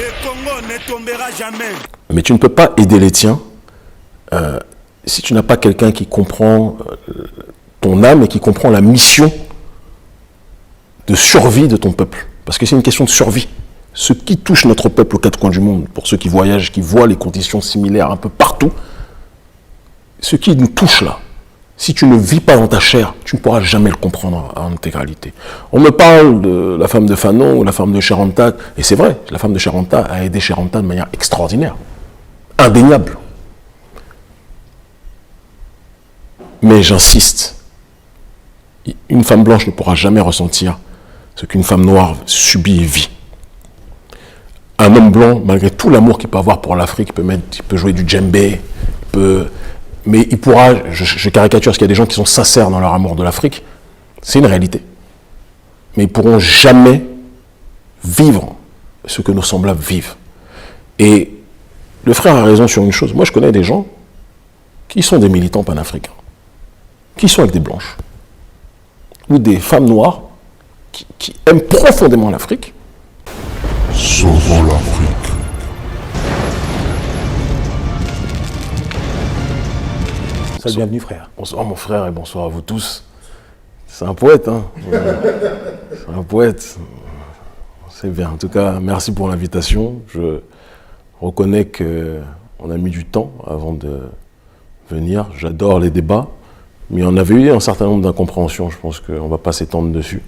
Le Congo ne tombera jamais. Mais tu ne peux pas aider les tiens si tu n'as pas quelqu'un qui comprend ton âme et qui comprend la mission de survie de ton peuple. Parce que c'est une question de survie. Ce qui touche notre peuple aux quatre coins du monde, pour ceux qui voyagent, qui voient les conditions similaires un peu partout, ce qui nous touche là, si tu ne vis pas dans ta chair, tu ne pourras jamais le comprendre en intégralité. On me parle de la femme de Fanon ou la femme de Cheranta, et c'est vrai, la femme de Cheranta a aidé Cheranta de manière extraordinaire, indéniable. Mais j'insiste, une femme blanche ne pourra jamais ressentir ce qu'une femme noire subit et vit. Un homme blanc, malgré tout l'amour qu'il peut avoir pour l'Afrique, il peut jouer du djembé, mais il pourra, je caricature parce qu'il y a des gens qui sont sincères dans leur amour de l'Afrique, c'est une réalité. Mais ils ne pourront jamais vivre ce que nos semblables vivent. Et le frère a raison sur une chose, moi je connais des gens qui sont des militants panafricains, qui sont avec des blanches, ou des femmes noires qui aiment profondément l'Afrique. Sauvons l'Afrique. Sois le bienvenu, frère. Bonsoir mon frère et bonsoir à vous tous. C'est un poète, hein. C'est un poète. C'est bien. En tout cas, merci pour l'invitation. Je reconnais qu'on a mis du temps avant de venir. J'adore les débats. Mais on avait eu un certain nombre d'incompréhensions, je pense qu'on ne va pas s'étendre dessus,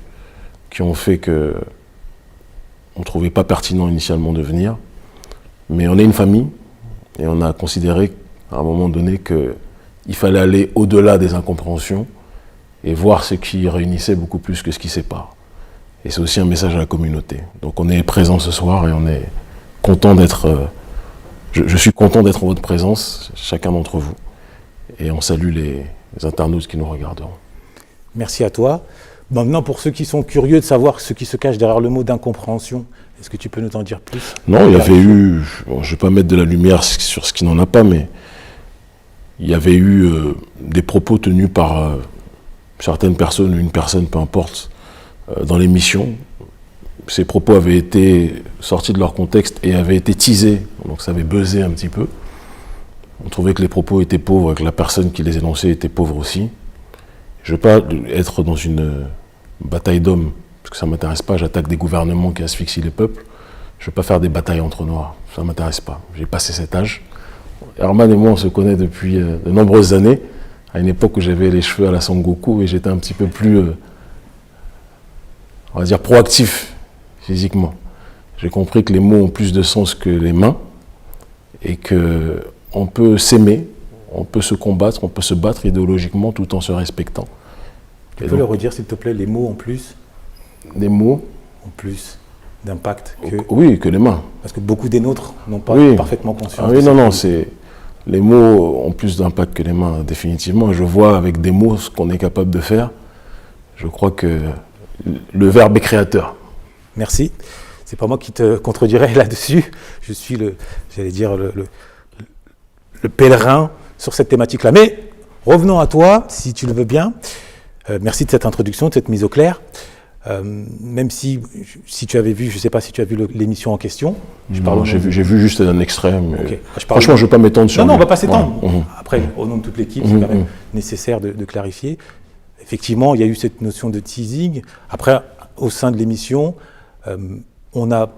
qui ont fait qu'on ne trouvait pas pertinent initialement de venir. Mais on est une famille et on a considéré à un moment donné qu'il fallait aller au-delà des incompréhensions et voir ce qui réunissait beaucoup plus que ce qui sépare. Et c'est aussi un message à la communauté. Donc on est présent ce soir et on est content d'être... Je suis content d'être en votre présence, chacun d'entre vous. Et on salue les internautes qui nous regarderont. Merci à toi. Maintenant, pour ceux qui sont curieux de savoir ce qui se cache derrière le mot d'incompréhension, est-ce que tu peux nous en dire plus? Non, il y avait eu, bon, je ne vais pas mettre de la lumière sur ce qui n'en a pas, mais il y avait eu des propos tenus par certaines personnes, une personne, peu importe, dans l'émission. Ces propos avaient été sortis de leur contexte et avaient été teasés, donc ça avait buzzé un petit peu. On trouvait que les propos étaient pauvres et que la personne qui les énonçait était pauvre aussi. Je ne veux pas être dans une bataille d'hommes, parce que ça ne m'intéresse pas. J'attaque des gouvernements qui asphyxient les peuples. Je ne veux pas faire des batailles entre noirs. Ça ne m'intéresse pas. J'ai passé cet âge. Herman et moi, on se connaît depuis de nombreuses années, à une époque où j'avais les cheveux à la Sangoku et j'étais un petit peu plus, on va dire, proactif physiquement. J'ai compris que les mots ont plus de sens que les mains et que on peut s'aimer, on peut se combattre, on peut se battre idéologiquement tout en se respectant. Tu peux le redire, s'il te plaît, les mots en plus? Les mots en plus d'impact que... Oui, que les mains. Parce que beaucoup des nôtres n'ont pas parfaitement conscience. Ah oui, non, c'est... Les mots ont plus d'impact que les mains, définitivement. Je vois avec des mots ce qu'on est capable de faire. Je crois que le verbe est créateur. Merci. C'est pas moi qui te contredirai là-dessus. Je suis le pèlerin sur cette thématique-là. Mais revenons à toi, si tu le veux bien. Merci de cette introduction, de cette mise au clair. Même si tu avais vu, je ne sais pas si tu as vu l'émission en question. J'ai vu juste un extrait. Mais okay. Franchement, je ne vais pas m'étendre sur... Non, on ne va pas s'étendre. Après, au nom de toute l'équipe, c'est quand même nécessaire de clarifier. Effectivement, il y a eu cette notion de teasing. Après, au sein de l'émission, on a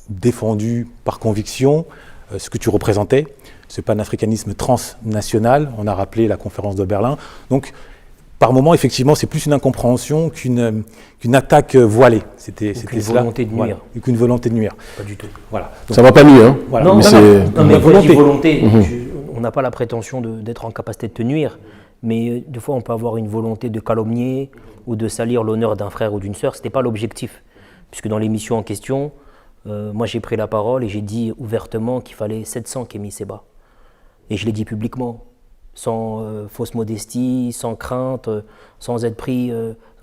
défendu par conviction ce que tu représentais, ce panafricanisme transnational. On a rappelé la conférence de Berlin. Donc, par moment, effectivement, c'est plus une incompréhension qu'une attaque voilée. C'était une volonté de nuire. Voilà, qu'une volonté de nuire. Pas du tout. Voilà. Donc, ça ne va pas nuire. Hein. Voilà. Non, mais volonté. On n'a pas la prétention d'être en capacité de te nuire, mais des fois, on peut avoir une volonté de calomnier ou de salir l'honneur d'un frère ou d'une sœur. Ce n'était pas l'objectif. Puisque dans l'émission en question, moi, j'ai pris la parole et j'ai dit ouvertement qu'il fallait 700 Kémy Séba. Et je l'ai dit publiquement. Sans fausse modestie, sans crainte, sans être pris,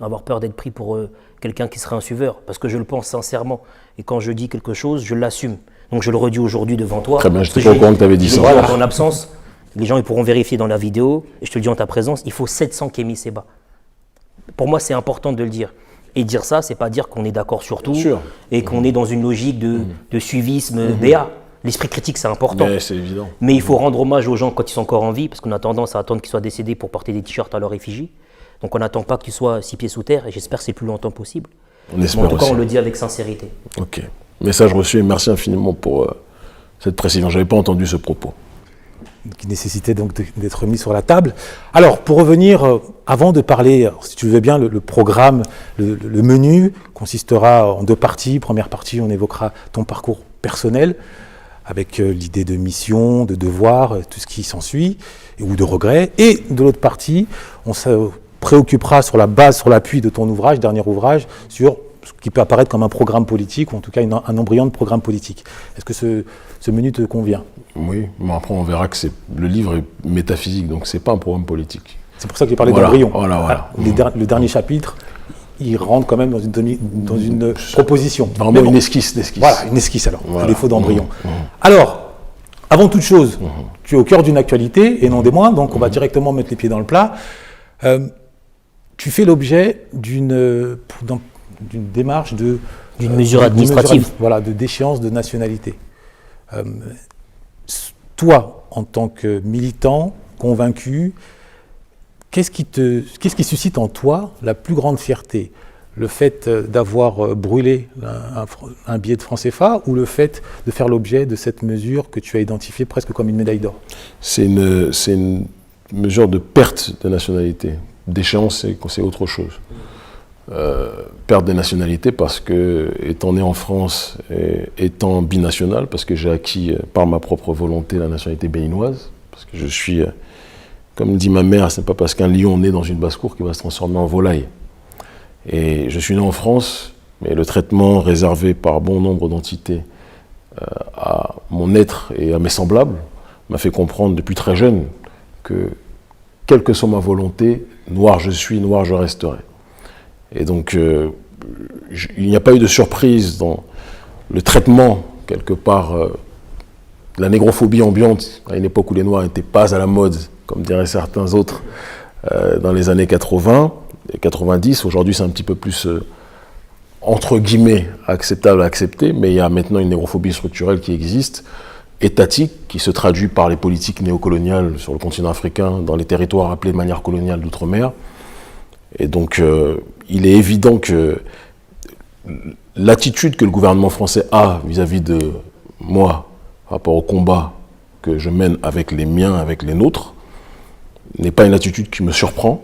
avoir peur d'être pris pour quelqu'un qui serait un suiveur, parce que je le pense sincèrement. Et quand je dis quelque chose, je l'assume. Donc je le redis aujourd'hui devant toi. Très bien, je n'étais pas au courant que tu avais dit ça. Voilà. En ton absence, les gens ils pourront vérifier dans la vidéo, et je te le dis en ta présence, il faut 700 Kémy Séba. Pour moi, c'est important de le dire. Et dire ça, c'est pas dire qu'on est d'accord sur tout sûr. et qu'on est dans une logique de suivisme BA. L'esprit critique, c'est important. Mais c'est évident. Mais il faut rendre hommage aux gens quand ils sont encore en vie, parce qu'on a tendance à attendre qu'ils soient décédés pour porter des t-shirts à leur effigie. Donc on n'attend pas qu'ils soient 6 pieds sous terre, et j'espère que c'est le plus longtemps possible. On espère en tout cas, aussi. on le dit avec sincérité. Ok. Message reçu et merci infiniment pour cette précision. Je n'avais pas entendu ce propos. Qui nécessitait donc d'être mis sur la table. Alors, pour revenir, avant de parler, si tu le veux bien, le programme, le menu consistera en 2 parties. Première partie, on évoquera ton parcours personnel, avec l'idée de mission, de devoir, tout ce qui s'ensuit, ou de regret. Et de l'autre partie, on se préoccupera sur la base, sur l'appui de ton ouvrage, dernier ouvrage, sur ce qui peut apparaître comme un programme politique, ou en tout cas un embryon de programme politique. Est-ce que ce menu te convient ? Oui, mais après on verra que le livre est métaphysique, donc c'est pas un programme politique. C'est pour ça que j'ai parlé Voilà, d'embryon. voilà. Le dernier chapitre, il rentre quand même dans une proposition. Vraiment une esquisse d'esquisse. Voilà, une esquisse alors, Voilà. à défaut d'embryon. Alors, avant toute chose, tu es au cœur d'une actualité, et non des moindres, donc on va directement mettre les pieds dans le plat. Tu fais l'objet d'une démarche D'une mesure administrative. Voilà, de déchéance de nationalité. Toi, en tant que militant, convaincu, qu'est-ce qui suscite en toi la plus grande fierté ? Le fait d'avoir brûlé un billet de franc CFA ou le fait de faire l'objet de cette mesure que tu as identifiée presque comme une médaille d'or ? C'est une mesure de perte de nationalité. D'échéance, c'est autre chose. Perte de nationalité parce que, étant né en France et étant binational, parce que j'ai acquis par ma propre volonté la nationalité béninoise, parce que je suis, comme dit ma mère, ce n'est pas parce qu'un lion naît dans une basse-cour qu'il va se transformer en volaille. Et je suis né en France, mais le traitement réservé par bon nombre d'entités à mon être et à mes semblables m'a fait comprendre depuis très jeune que, quelle que soit ma volonté, noir je suis, noir je resterai. Et donc, il n'y a pas eu de surprise dans le traitement, quelque part, de la négrophobie ambiante, à une époque où les Noirs n'étaient pas à la mode, comme diraient certains autres, dans les années 80 et 90. Aujourd'hui, c'est un petit peu plus, entre guillemets, acceptable à accepter, mais il y a maintenant une négrophobie structurelle qui existe, étatique, qui se traduit par les politiques néocoloniales sur le continent africain, dans les territoires appelés de manière coloniale d'outre-mer. Et donc, il est évident que l'attitude que le gouvernement français a vis-à-vis de moi, par rapport au combat que je mène avec les miens, avec les nôtres, n'est pas une attitude qui me surprend,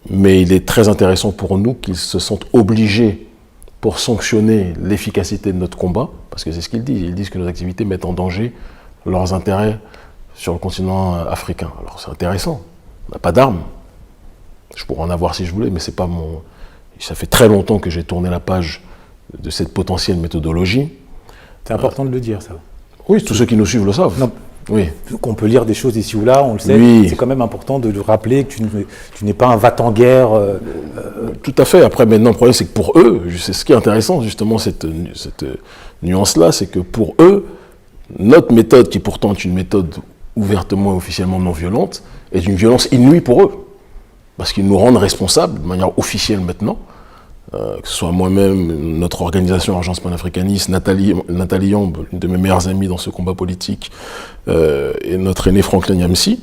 mais il est très intéressant pour nous qu'ils se sentent obligés, pour sanctionner l'efficacité de notre combat, parce que c'est ce qu'ils disent. Ils disent que nos activités mettent en danger leurs intérêts sur le continent africain. Alors c'est intéressant, on n'a pas d'armes. Je pourrais en avoir si je voulais, mais c'est pas mon. Ça fait très longtemps que j'ai tourné la page de cette potentielle méthodologie. C'est important de le dire, ça. Oui, tous ceux qui nous suivent le savent. Non. Oui. Qu'on peut lire des choses ici ou là, on le sait. Oui. C'est quand même important de rappeler que tu n'es pas un va-t-en-guerre. Tout à fait. Après, maintenant, le problème, c'est que pour eux, c'est ce qui est intéressant, justement, cette nuance-là, c'est que pour eux, notre méthode, qui pourtant est une méthode ouvertement et officiellement non violente, est une violence inouïe pour eux. Parce qu'ils nous rendent responsables, de manière officielle maintenant, que ce soit moi-même, notre organisation Agence panafricaniste, Nathalie Yamb, une de mes meilleures amies dans ce combat politique, et notre aîné Franklin Yamsi,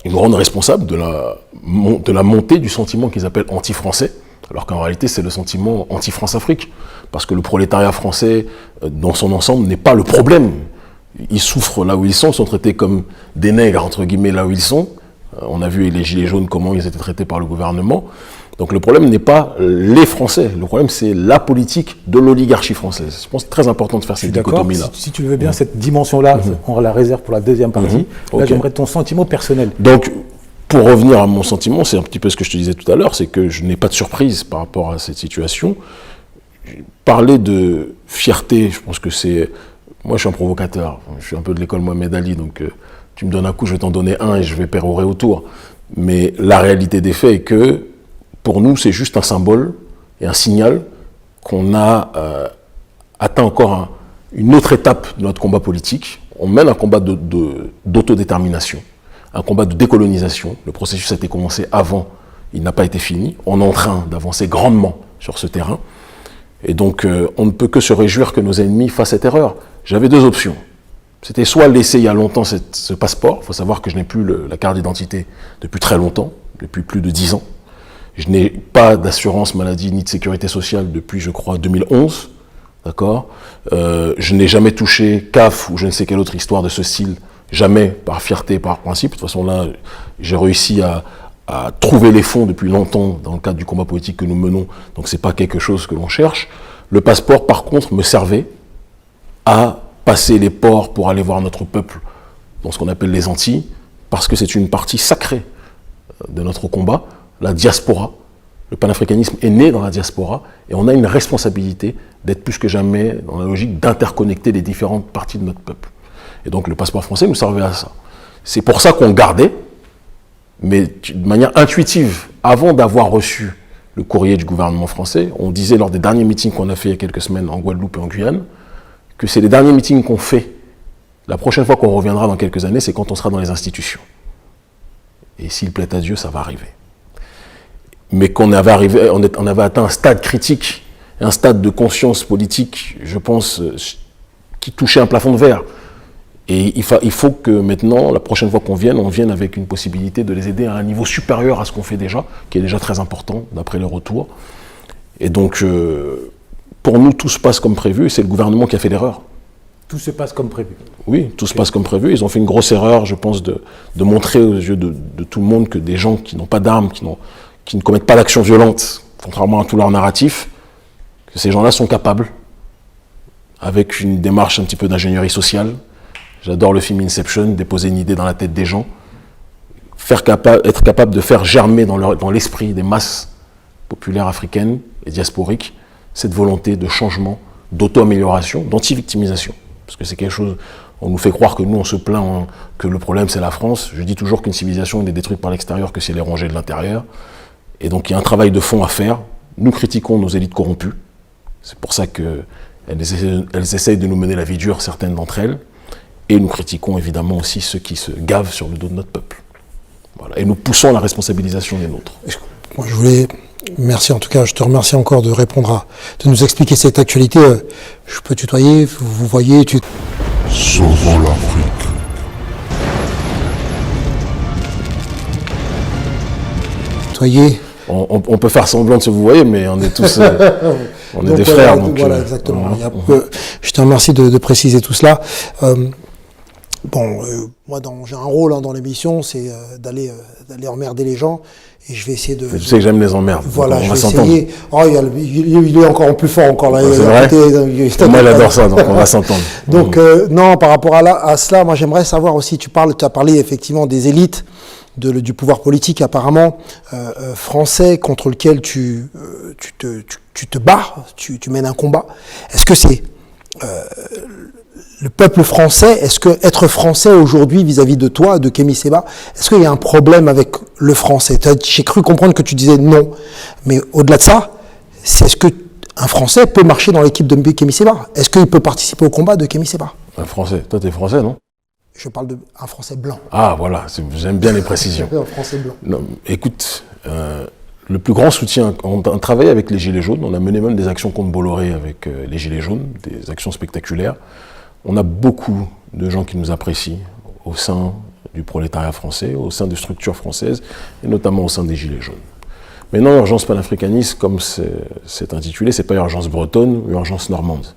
ils nous rendent responsables de la montée du sentiment qu'ils appellent anti-français, alors qu'en réalité c'est le sentiment anti-France-Afrique, parce que le prolétariat français, dans son ensemble, n'est pas le problème. Ils souffrent là où ils sont traités comme des nègres, entre guillemets, là où ils sont. On a vu les Gilets jaunes, comment ils étaient traités par le gouvernement. Donc le problème n'est pas les Français, le problème c'est la politique de l'oligarchie française. Je pense que c'est très important de faire cette dichotomie-là. Si tu le veux bien, cette dimension-là, on la réserve pour la deuxième partie. Là, j'aimerais ton sentiment personnel. Donc, pour revenir à mon sentiment, c'est un petit peu ce que je te disais tout à l'heure, c'est que je n'ai pas de surprise par rapport à cette situation. Parler de fierté, je pense que c'est... Moi, je suis un provocateur. Je suis un peu de l'école Mohamed Ali, donc tu me donnes un coup, je vais t'en donner un et je vais pérorer autour. Mais la réalité des faits est que, pour nous, c'est juste un symbole et un signal qu'on a atteint encore une autre étape de notre combat politique. On mène un combat d'autodétermination, un combat de décolonisation. Le processus a été commencé avant il n'a pas été fini. On est en train d'avancer grandement sur ce terrain. Et donc, on ne peut que se réjouir que nos ennemis fassent cette erreur. J'avais deux options. C'était soit laisser il y a longtemps ce passeport. Il faut savoir que je n'ai plus la carte d'identité depuis très longtemps, depuis plus de 10 ans. Je n'ai pas d'assurance maladie ni de sécurité sociale depuis, je crois, 2011. D'accord. Je n'ai jamais touché CAF ou je ne sais quelle autre histoire de ce style. Jamais par fierté, par principe. De toute façon, là, j'ai réussi à trouver les fonds depuis longtemps dans le cadre du combat politique que nous menons. Donc, c'est pas quelque chose que l'on cherche. Le passeport, par contre, me servait à passer les ports pour aller voir notre peuple dans ce qu'on appelle les Antilles, parce que c'est une partie sacrée de notre combat, la diaspora. Le panafricanisme est né dans la diaspora et on a une responsabilité d'être plus que jamais dans la logique d'interconnecter les différentes parties de notre peuple. Et donc le passeport français nous servait à ça. C'est pour ça qu'on gardait, mais de manière intuitive, avant d'avoir reçu le courrier du gouvernement français, on disait lors des derniers meetings qu'on a fait il y a quelques semaines en Guadeloupe et en Guyane, que c'est les derniers meetings qu'on fait. La prochaine fois qu'on reviendra dans quelques années, c'est quand on sera dans les institutions. Et s'il plaît à Dieu, ça va arriver. Mais qu'on avait on avait atteint un stade critique, un stade de conscience politique, je pense, qui touchait un plafond de verre. Et il faut que maintenant, la prochaine fois qu'on vienne, on vienne avec une possibilité de les aider à un niveau supérieur à ce qu'on fait déjà, qui est déjà très important, d'après les retours. Et donc, pour nous, tout se passe comme prévu, et c'est le gouvernement qui a fait l'erreur. Tout se passe comme prévu. Oui, tout se passe comme prévu. Ils ont fait une grosse erreur, je pense, de montrer aux yeux de tout le monde que des gens qui n'ont pas d'armes, qui ne commettent pas d'actions violentes, contrairement à tout leur narratif, que ces gens-là sont capables, avec une démarche un petit peu d'ingénierie sociale. J'adore le film Inception, déposer une idée dans la tête des gens, être capable de faire germer dans l'esprit des masses populaires africaines et diasporiques cette volonté de changement, d'auto-amélioration, d'anti-victimisation. Parce que c'est quelque chose, on nous fait croire que nous on se plaint que le problème c'est la France. Je dis toujours qu'une civilisation n'est détruite par l'extérieur que si elle est rongée de l'intérieur. Et donc il y a un travail de fond à faire. Nous critiquons nos élites corrompues. C'est pour ça qu'elles essayent de nous mener la vie dure, certaines d'entre elles. Et nous critiquons évidemment aussi ceux qui se gavent sur le dos de notre peuple. Voilà. Et nous poussons la responsabilisation des nôtres. Moi, merci en tout cas, je te remercie encore de répondre de nous expliquer cette actualité. Je peux tutoyer, vous voyez, Sauvons l'Afrique. Tutoyer. On peut faire semblant de se vous voyez, mais on est tous on est donc, des frères. Donc, voilà, exactement. Je te remercie de préciser tout cela. Moi, j'ai un rôle dans l'émission, c'est d'aller emmerder les gens, et je vais essayer de... Tu sais que j'aime les emmerdes. Voilà, je vais essayer... Oh, il est encore plus fort encore là. C'est vrai. Moi, j'adore ça, donc on va s'entendre. Donc, non, par rapport à cela, moi, j'aimerais savoir aussi, tu as parlé effectivement des élites, du pouvoir politique apparemment français contre lequel tu te bats, tu mènes un combat. Est-ce que c'est... le peuple français, est-ce que être français aujourd'hui vis-à-vis de toi, de Kémy Séba, est-ce qu'il y a un problème avec le français? J'ai cru comprendre que tu disais non, mais au-delà de ça, est-ce que un Français peut marcher dans l'équipe de Kémy Séba? Est-ce qu'il peut participer au combat de Kémy Séba? Un Français? Toi, t'es Français, non? Je parle d'un Français blanc. Ah, voilà, j'aime bien les précisions. Un Français blanc. Non, écoute, le plus grand soutien, on a travaillé avec les Gilets jaunes, on a mené même des actions contre Bolloré avec les Gilets jaunes, des actions spectaculaires. On a beaucoup de gens qui nous apprécient au sein du prolétariat français, au sein des structures françaises, et notamment au sein des Gilets jaunes. Mais non, urgence panafricaniste, comme c'est intitulé, c'est pas urgence bretonne ou urgence normande.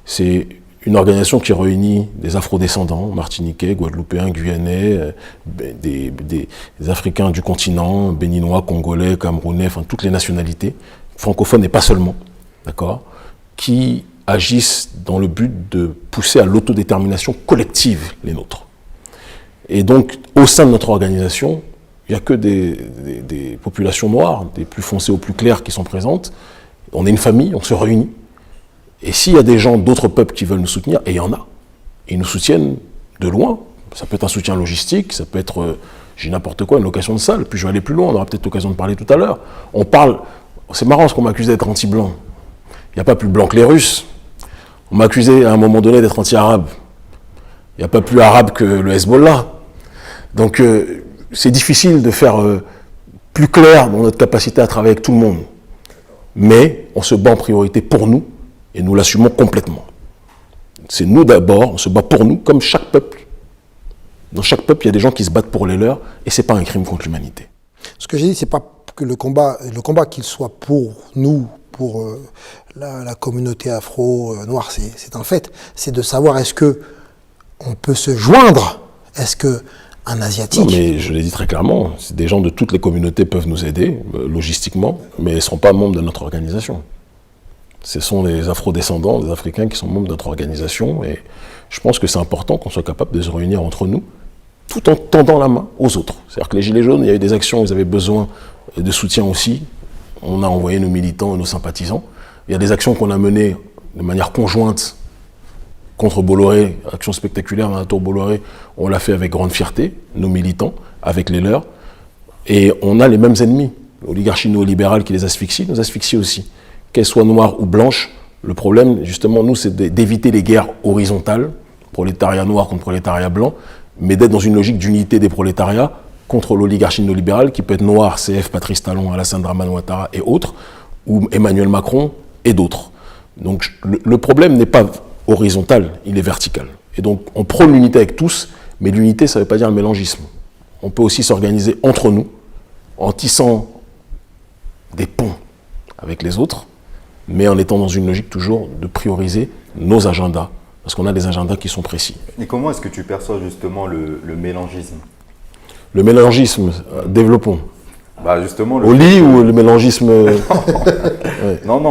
C'est une organisation qui réunit des afrodescendants, martiniquais, guadeloupéens, guyanais, des Africains du continent, béninois, congolais, camerounais, enfin toutes les nationalités, francophones et pas seulement, d'accord, qui agissent dans le but de pousser à l'autodétermination collective les nôtres. Et donc, au sein de notre organisation, il n'y a que des populations noires, des plus foncées aux plus claires qui sont présentes. On est une famille, on se réunit. Et s'il y a des gens d'autres peuples qui veulent nous soutenir, et il y en a, ils nous soutiennent de loin. Ça peut être un soutien logistique, ça peut être, j'ai n'importe quoi, une location de salle, puis je vais aller plus loin, on aura peut-être l'occasion de parler tout à l'heure. On parle, c'est marrant ce qu'on m'accuse d'être anti-blanc. Il n'y a pas plus blanc que les Russes. On m'a accusé à un moment donné d'être anti-arabe. Il n'y a pas plus arabe que le Hezbollah. Donc c'est difficile de faire plus clairs dans notre capacité à travailler avec tout le monde. Mais on se bat en priorité pour nous et nous l'assumons complètement. C'est nous d'abord, on se bat pour nous comme chaque peuple. Dans chaque peuple, il y a des gens qui se battent pour les leurs et ce n'est pas un crime contre l'humanité. Ce que j'ai dit, c'est pas que le combat qu'il soit pour nous, pour la communauté afro-noire, c'est un fait. C'est de savoir est-ce que on peut se joindre, est-ce que un asiatique. Non, mais je l'ai dit très clairement, des gens de toutes les communautés peuvent nous aider logistiquement, mais ils ne seront pas membres de notre organisation. Ce sont les afro-descendants, les Africains qui sont membres de notre organisation, et je pense que c'est important qu'on soit capable de se réunir entre nous, tout en tendant la main aux autres. C'est-à-dire que les Gilets jaunes, il y a eu des actions où ils avaient besoin de soutien aussi. On a envoyé nos militants et nos sympathisants. Il y a des actions qu'on a menées de manière conjointe contre Bolloré, action spectaculaire dans la tour Bolloré. On l'a fait avec grande fierté, nos militants, avec les leurs. Et on a les mêmes ennemis. L'oligarchie néolibérale qui les asphyxie, nous asphyxie aussi. Qu'elles soient noires ou blanches, le problème, justement, nous, c'est d'éviter les guerres horizontales, prolétariat noir contre prolétariat blanc, mais d'être dans une logique d'unité des prolétariats contre l'oligarchie néolibérale qui peut être noire, CF, Patrice Talon, Alassane Dramane Ouattara et autres, ou Emmanuel Macron et d'autres. Donc le problème n'est pas horizontal, il est vertical. Et donc on prône l'unité avec tous, mais l'unité ça ne veut pas dire le mélangisme. On peut aussi s'organiser entre nous, en tissant des ponts avec les autres, mais en étant dans une logique toujours de prioriser nos agendas, parce qu'on a des agendas qui sont précis. Et comment est-ce que tu perçois justement le mélangisme? Le mélangisme, développons. Bah justement, Au lit ou le mélangisme ouais. Non,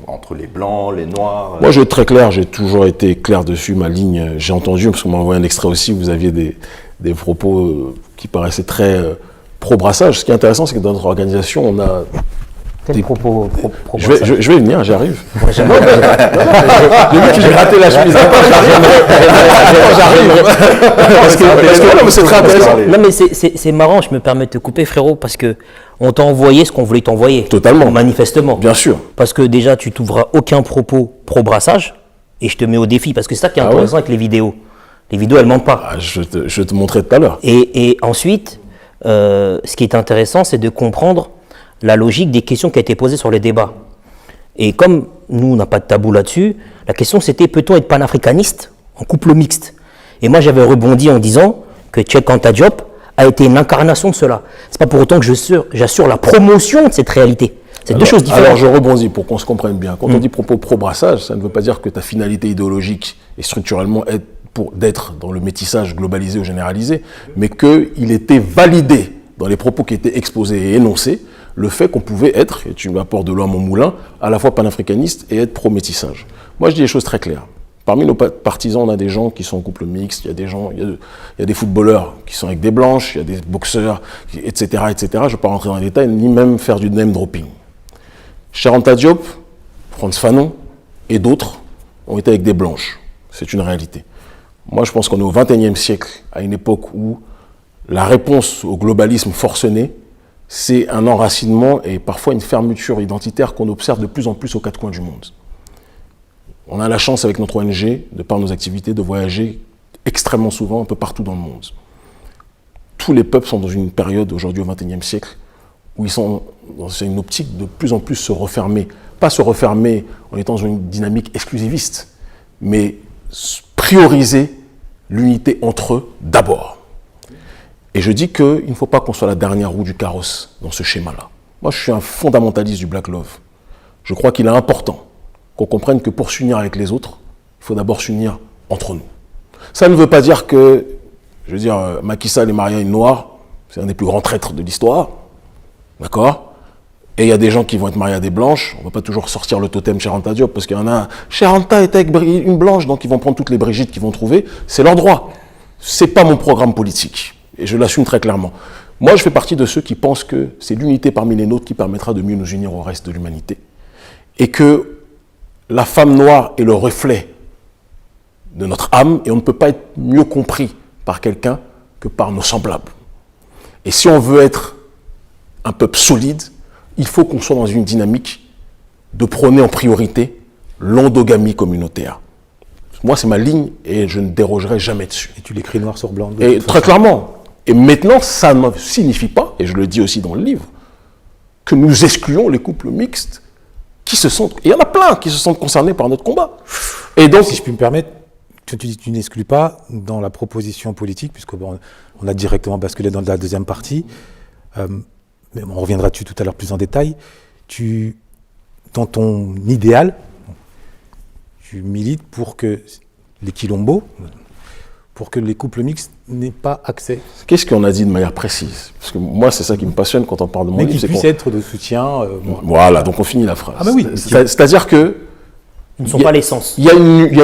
entre les blancs, les noirs. Moi, je vais être très clair, j'ai toujours été clair dessus, ma ligne. J'ai entendu, parce qu'on m'a envoyé un extrait aussi, vous aviez des propos qui paraissaient très pro-brassage. Ce qui est intéressant, c'est que dans notre organisation, on a... Quel propos je vais y venir, j'arrive. J'ai vu que j'ai raté la chemise. J'arrive. Parce que non, mais c'est très intéressant. Non, mais c'est marrant, je me permets de te couper, frérot, parce que on t'a envoyé ce qu'on voulait t'envoyer. Totalement. Manifestement. Bien sûr. Parce que déjà, tu t'ouvras aucun propos pro-brassage, et je te mets au défi, parce que c'est ça qui est intéressant avec les vidéos. Les vidéos, elles mentent pas. Je te montrerai tout à l'heure. Et ensuite, ce qui est intéressant, c'est de comprendre la logique des questions qui a été posées sur les débats. Et comme nous, on n'a pas de tabou là-dessus, la question c'était, peut-on être panafricaniste en couple mixte? Et moi, j'avais rebondi en disant que Cheikh Anta Diop a été une incarnation de cela. C'est pas pour autant que j'assure la promotion de cette réalité. C'est deux choses différentes. Alors, je rebondis pour qu'on se comprenne bien. Quand on dit propos pro-brassage, ça ne veut pas dire que ta finalité idéologique est structurellement d'être dans le métissage globalisé ou généralisé, mais qu'il était validé dans les propos qui étaient exposés et énoncés, le fait qu'on pouvait être, et tu m'apportes de l'eau à mon moulin, à la fois panafricaniste et être pro-métissage. Moi, je dis les choses très claires. Parmi nos partisans, on a des gens qui sont en couple mixte, il y a des footballeurs qui sont avec des blanches, il y a des boxeurs, etc., etc. Je ne vais pas rentrer dans les détails, ni même faire du name dropping. Cheikh Anta Diop, Frantz Fanon et d'autres ont été avec des blanches. C'est une réalité. Moi, je pense qu'on est au XXIe siècle, à une époque où la réponse au globalisme forcené, c'est un enracinement et parfois une fermeture identitaire qu'on observe de plus en plus aux quatre coins du monde. On a la chance avec notre ONG, de par nos activités, de voyager extrêmement souvent un peu partout dans le monde. Tous les peuples sont dans une période aujourd'hui au XXIe siècle où ils sont dans une optique de plus en plus se refermer. Pas se refermer en étant dans une dynamique exclusiviste, mais prioriser l'unité entre eux d'abord. Et je dis qu'il ne faut pas qu'on soit la dernière roue du carrosse dans ce schéma-là. Moi, je suis un fondamentaliste du Black Love. Je crois qu'il est important qu'on comprenne que pour s'unir avec les autres, il faut d'abord s'unir entre nous. Ça ne veut pas dire que, je veux dire, Macky Sall est marié à une noire, c'est un des plus grands traîtres de l'histoire, d'accord? Et il y a des gens qui vont être mariés à des blanches, on ne va pas toujours sortir le totem Cheikh Anta Diop, parce qu'il y en a, Cheikh Anta est avec une blanche, donc ils vont prendre toutes les Brigitte qu'ils vont trouver, c'est leur droit. C'est pas mon programme politique. Et je l'assume très clairement. Moi, je fais partie de ceux qui pensent que c'est l'unité parmi les nôtres qui permettra de mieux nous unir au reste de l'humanité. Et que la femme noire est le reflet de notre âme et on ne peut pas être mieux compris par quelqu'un que par nos semblables. Et si on veut être un peuple solide, il faut qu'on soit dans une dynamique de prôner en priorité l'endogamie communautaire. Moi, c'est ma ligne et je ne dérogerai jamais dessus. Et tu l'écris noir sur blanc. Et très clairement. Et maintenant, ça ne signifie pas, et je le dis aussi dans le livre, que nous excluons les couples mixtes qui se sentent... Il y en a plein qui se sentent concernés par notre combat. Et donc, si je puis me permettre, tu dis que tu n'exclus pas dans la proposition politique, puisqu'on a directement basculé dans la deuxième partie, mais on reviendra dessus tout à l'heure plus en détail, dans ton idéal, tu milites pour que les quilombos, pour que les couples mixtes n'aient pas accès. Qu'est-ce qu'on a dit de manière précise? Parce que moi, c'est ça qui me passionne quand on parle de mon livre. Mais qu'ils puissent être de soutien. Voilà, donc on finit la phrase. Ah ben oui. C'est-à-dire que... Ils ne sont pas l'essence. Il y a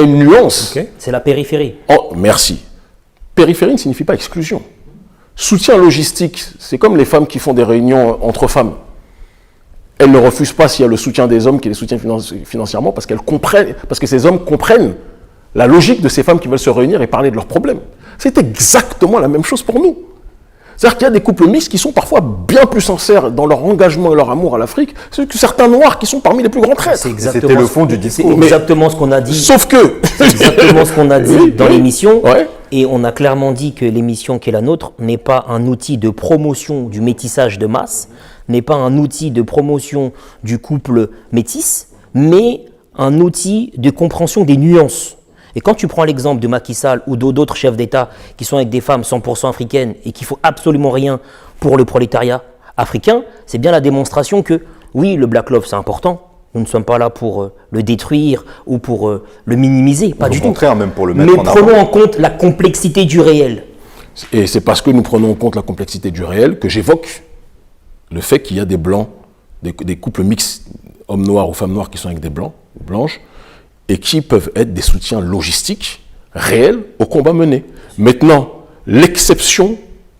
une nuance. Okay. C'est la périphérie. Oh, merci. Périphérie ne signifie pas exclusion. Soutien logistique, c'est comme les femmes qui font des réunions entre femmes. Elles ne refusent pas s'il y a le soutien des hommes qui les soutiennent financièrement parce que ces hommes comprennent la logique de ces femmes qui veulent se réunir et parler de leurs problèmes. C'est exactement la même chose pour nous. C'est-à-dire qu'il y a des couples mixtes qui sont parfois bien plus sincères dans leur engagement et leur amour à l'Afrique que certains noirs qui sont parmi les plus grands traîtres. C'était le fond du discours. C'est exactement ce qu'on a dit. Sauf que... C'est exactement ce qu'on a dit dans l'émission. Ouais. Et on a clairement dit que l'émission qui est la nôtre n'est pas un outil de promotion du métissage de masse, n'est pas un outil de promotion du couple métis, mais un outil de compréhension des nuances. Et quand tu prends l'exemple de Macky Sall ou d'autres chefs d'État qui sont avec des femmes 100% africaines et qui ne font absolument rien pour le prolétariat africain, c'est bien la démonstration que, oui, le Black Love, c'est important. Nous ne sommes pas là pour le détruire ou pour le minimiser, pas du tout. Au contraire, même pour le mettre Mais en avant. prenons en compte la complexité du réel. Et c'est parce que nous prenons en compte la complexité du réel que j'évoque le fait qu'il y a des blancs, des couples mixtes, hommes noirs ou femmes noires qui sont avec des blancs, blanches, et qui peuvent être des soutiens logistiques réels au combat mené. Maintenant, l'exception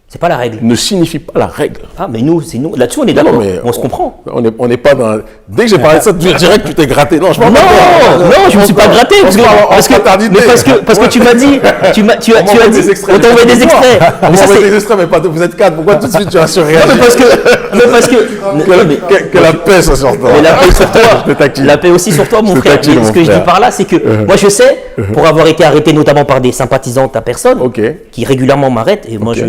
C'est pas la règle. ne signifie pas la règle. Ah, mais nous, là-dessus, on est d'accord. On se comprend. On n'est pas dans... Dès que j'ai parlé de ça, tu dirais que tu t'es gratté. Non, je parle Non, pas. je me suis pas gratté. Parce que tu as dit, on t'a envoyé des extraits. On Mais ça, envoie c'est... des extraits, mais pas vous êtes quatre. Pourquoi tout de suite tu as surréagi? Non, mais parce que... Que la paix soit sur toi. Mais la paix sur toi, Je te taquine. la paix aussi sur toi, mon Je te frère. taquine, Mais ce mon que je frère. dis par là, c'est que moi je sais, pour avoir été arrêté notamment par des sympathisants de ta personne, Ok. qui régulièrement m'arrêtent, et moi Ok.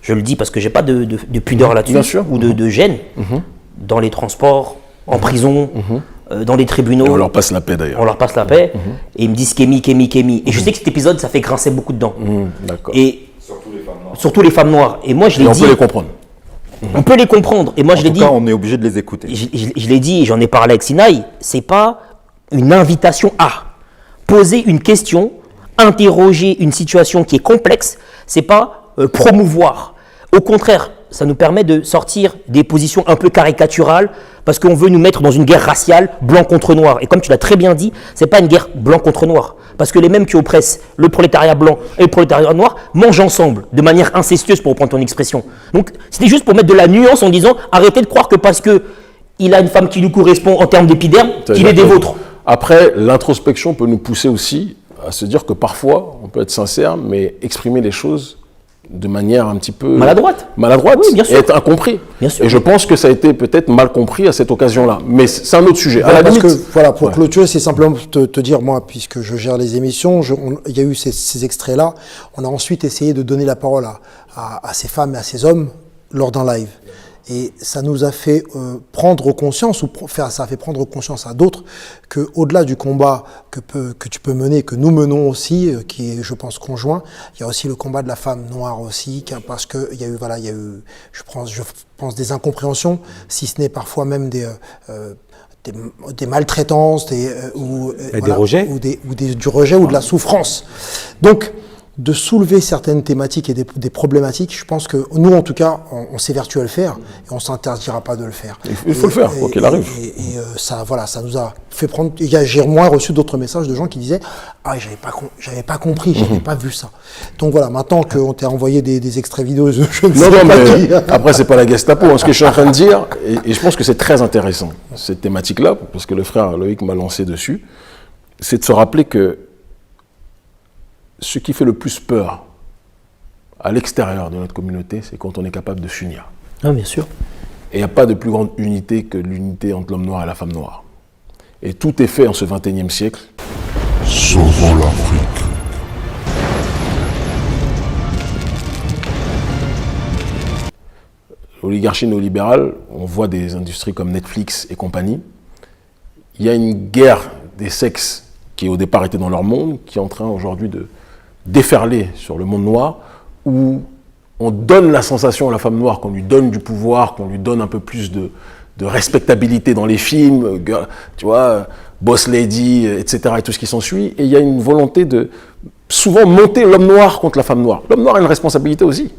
je le dis parce que j'ai pas de pudeur Bien là-dessus, sûr. ou de gêne, dans les transports, en prison, dans les tribunaux. Et on leur passe la paix d'ailleurs. On leur passe la paix, et ils me disent Kémy. Et je sais que cet épisode, ça fait grincer beaucoup de dents. D'accord. Et surtout les femmes noires. Et moi je Et l'ai on dit. peut les comprendre. On peut les comprendre. Et moi je l'ai En tout dit. cas, on est obligé de les écouter. Je l'ai dit et j'en ai parlé avec Sinaï, c'est pas une invitation à poser une question, interroger une situation qui est complexe, c'est pas promouvoir. Au contraire, ça nous permet de sortir des positions un peu caricaturales parce qu'on veut nous mettre dans une guerre raciale, blanc contre noir. Et comme tu l'as très bien dit, c'est pas une guerre blanc contre noir. Parce que les mêmes qui oppressent le prolétariat blanc et le prolétariat noir mangent ensemble, de manière incestueuse, pour reprendre ton expression. Donc c'était juste pour mettre de la nuance en disant arrêtez de croire que parce que il a une femme qui lui correspond en termes d'épiderme, qu'il est des vôtres. Après, l'introspection peut nous pousser aussi à se dire que parfois, on peut être sincère, mais exprimer les choses de manière un petit peu... Maladroite. Oui, bien sûr. Et être incompris. Bien sûr. Et je pense que ça a été peut-être mal compris à cette occasion-là. Mais c'est un autre sujet. Voilà, À la parce limite, que, voilà, pour clôturer, c'est simplement te dire, moi, puisque je gère les émissions, il y a eu ces extraits-ça. On a ensuite essayé de donner la parole à ces femmes et à ces hommes lors d'un live. Et ça nous a fait prendre conscience, ça a fait prendre conscience à d'autres, qu'au-delà du combat que tu peux mener, que nous menons aussi, qui est, je pense, conjoint, il y a aussi le combat de la femme noire aussi, parce qu'il y a eu, je pense, des incompréhensions, si ce n'est parfois même des maltraitances, des rejets. du rejet ou de la souffrance. Donc, de soulever certaines thématiques et des problématiques, je pense que nous, en tout cas, on s'évertue à le faire et on ne s'interdira pas de le faire. Il faut le faire, quoi qu'il arrive. Et ça nous a fait prendre... J'ai moins reçu d'autres messages de gens qui disaient « Ah, j'avais pas compris, j'avais pas vu ça. » Donc voilà, maintenant qu'on t'a envoyé des extraits vidéo, je ne sais pas qui... Après, c'est pas la Gestapo. Ce que je suis en train de dire, et je pense que c'est très intéressant, cette thématique-là, parce que le frère Loïc m'a lancé dessus, c'est de se rappeler que ce qui fait le plus peur à l'extérieur de notre communauté, c'est quand on est capable de s'unir. Ah, bien sûr. Et il n'y a pas de plus grande unité que l'unité entre l'homme noir et la femme noire. Et tout est fait en ce 21e siècle. Sauvons l'Afrique. l'oligarchie néolibérale, on voit des industries comme Netflix et compagnie. Il y a une guerre des sexes qui au départ était dans leur monde, qui est en train aujourd'hui de déferler sur le monde noir, où on donne la sensation à la femme noire qu'on lui donne du pouvoir, qu'on lui donne un peu plus de respectabilité dans les films, tu vois, Boss Lady, etc. et tout ce qui s'ensuit. Et il y a une volonté de souvent monter l'homme noir contre la femme noire. L'homme noir a une responsabilité aussi.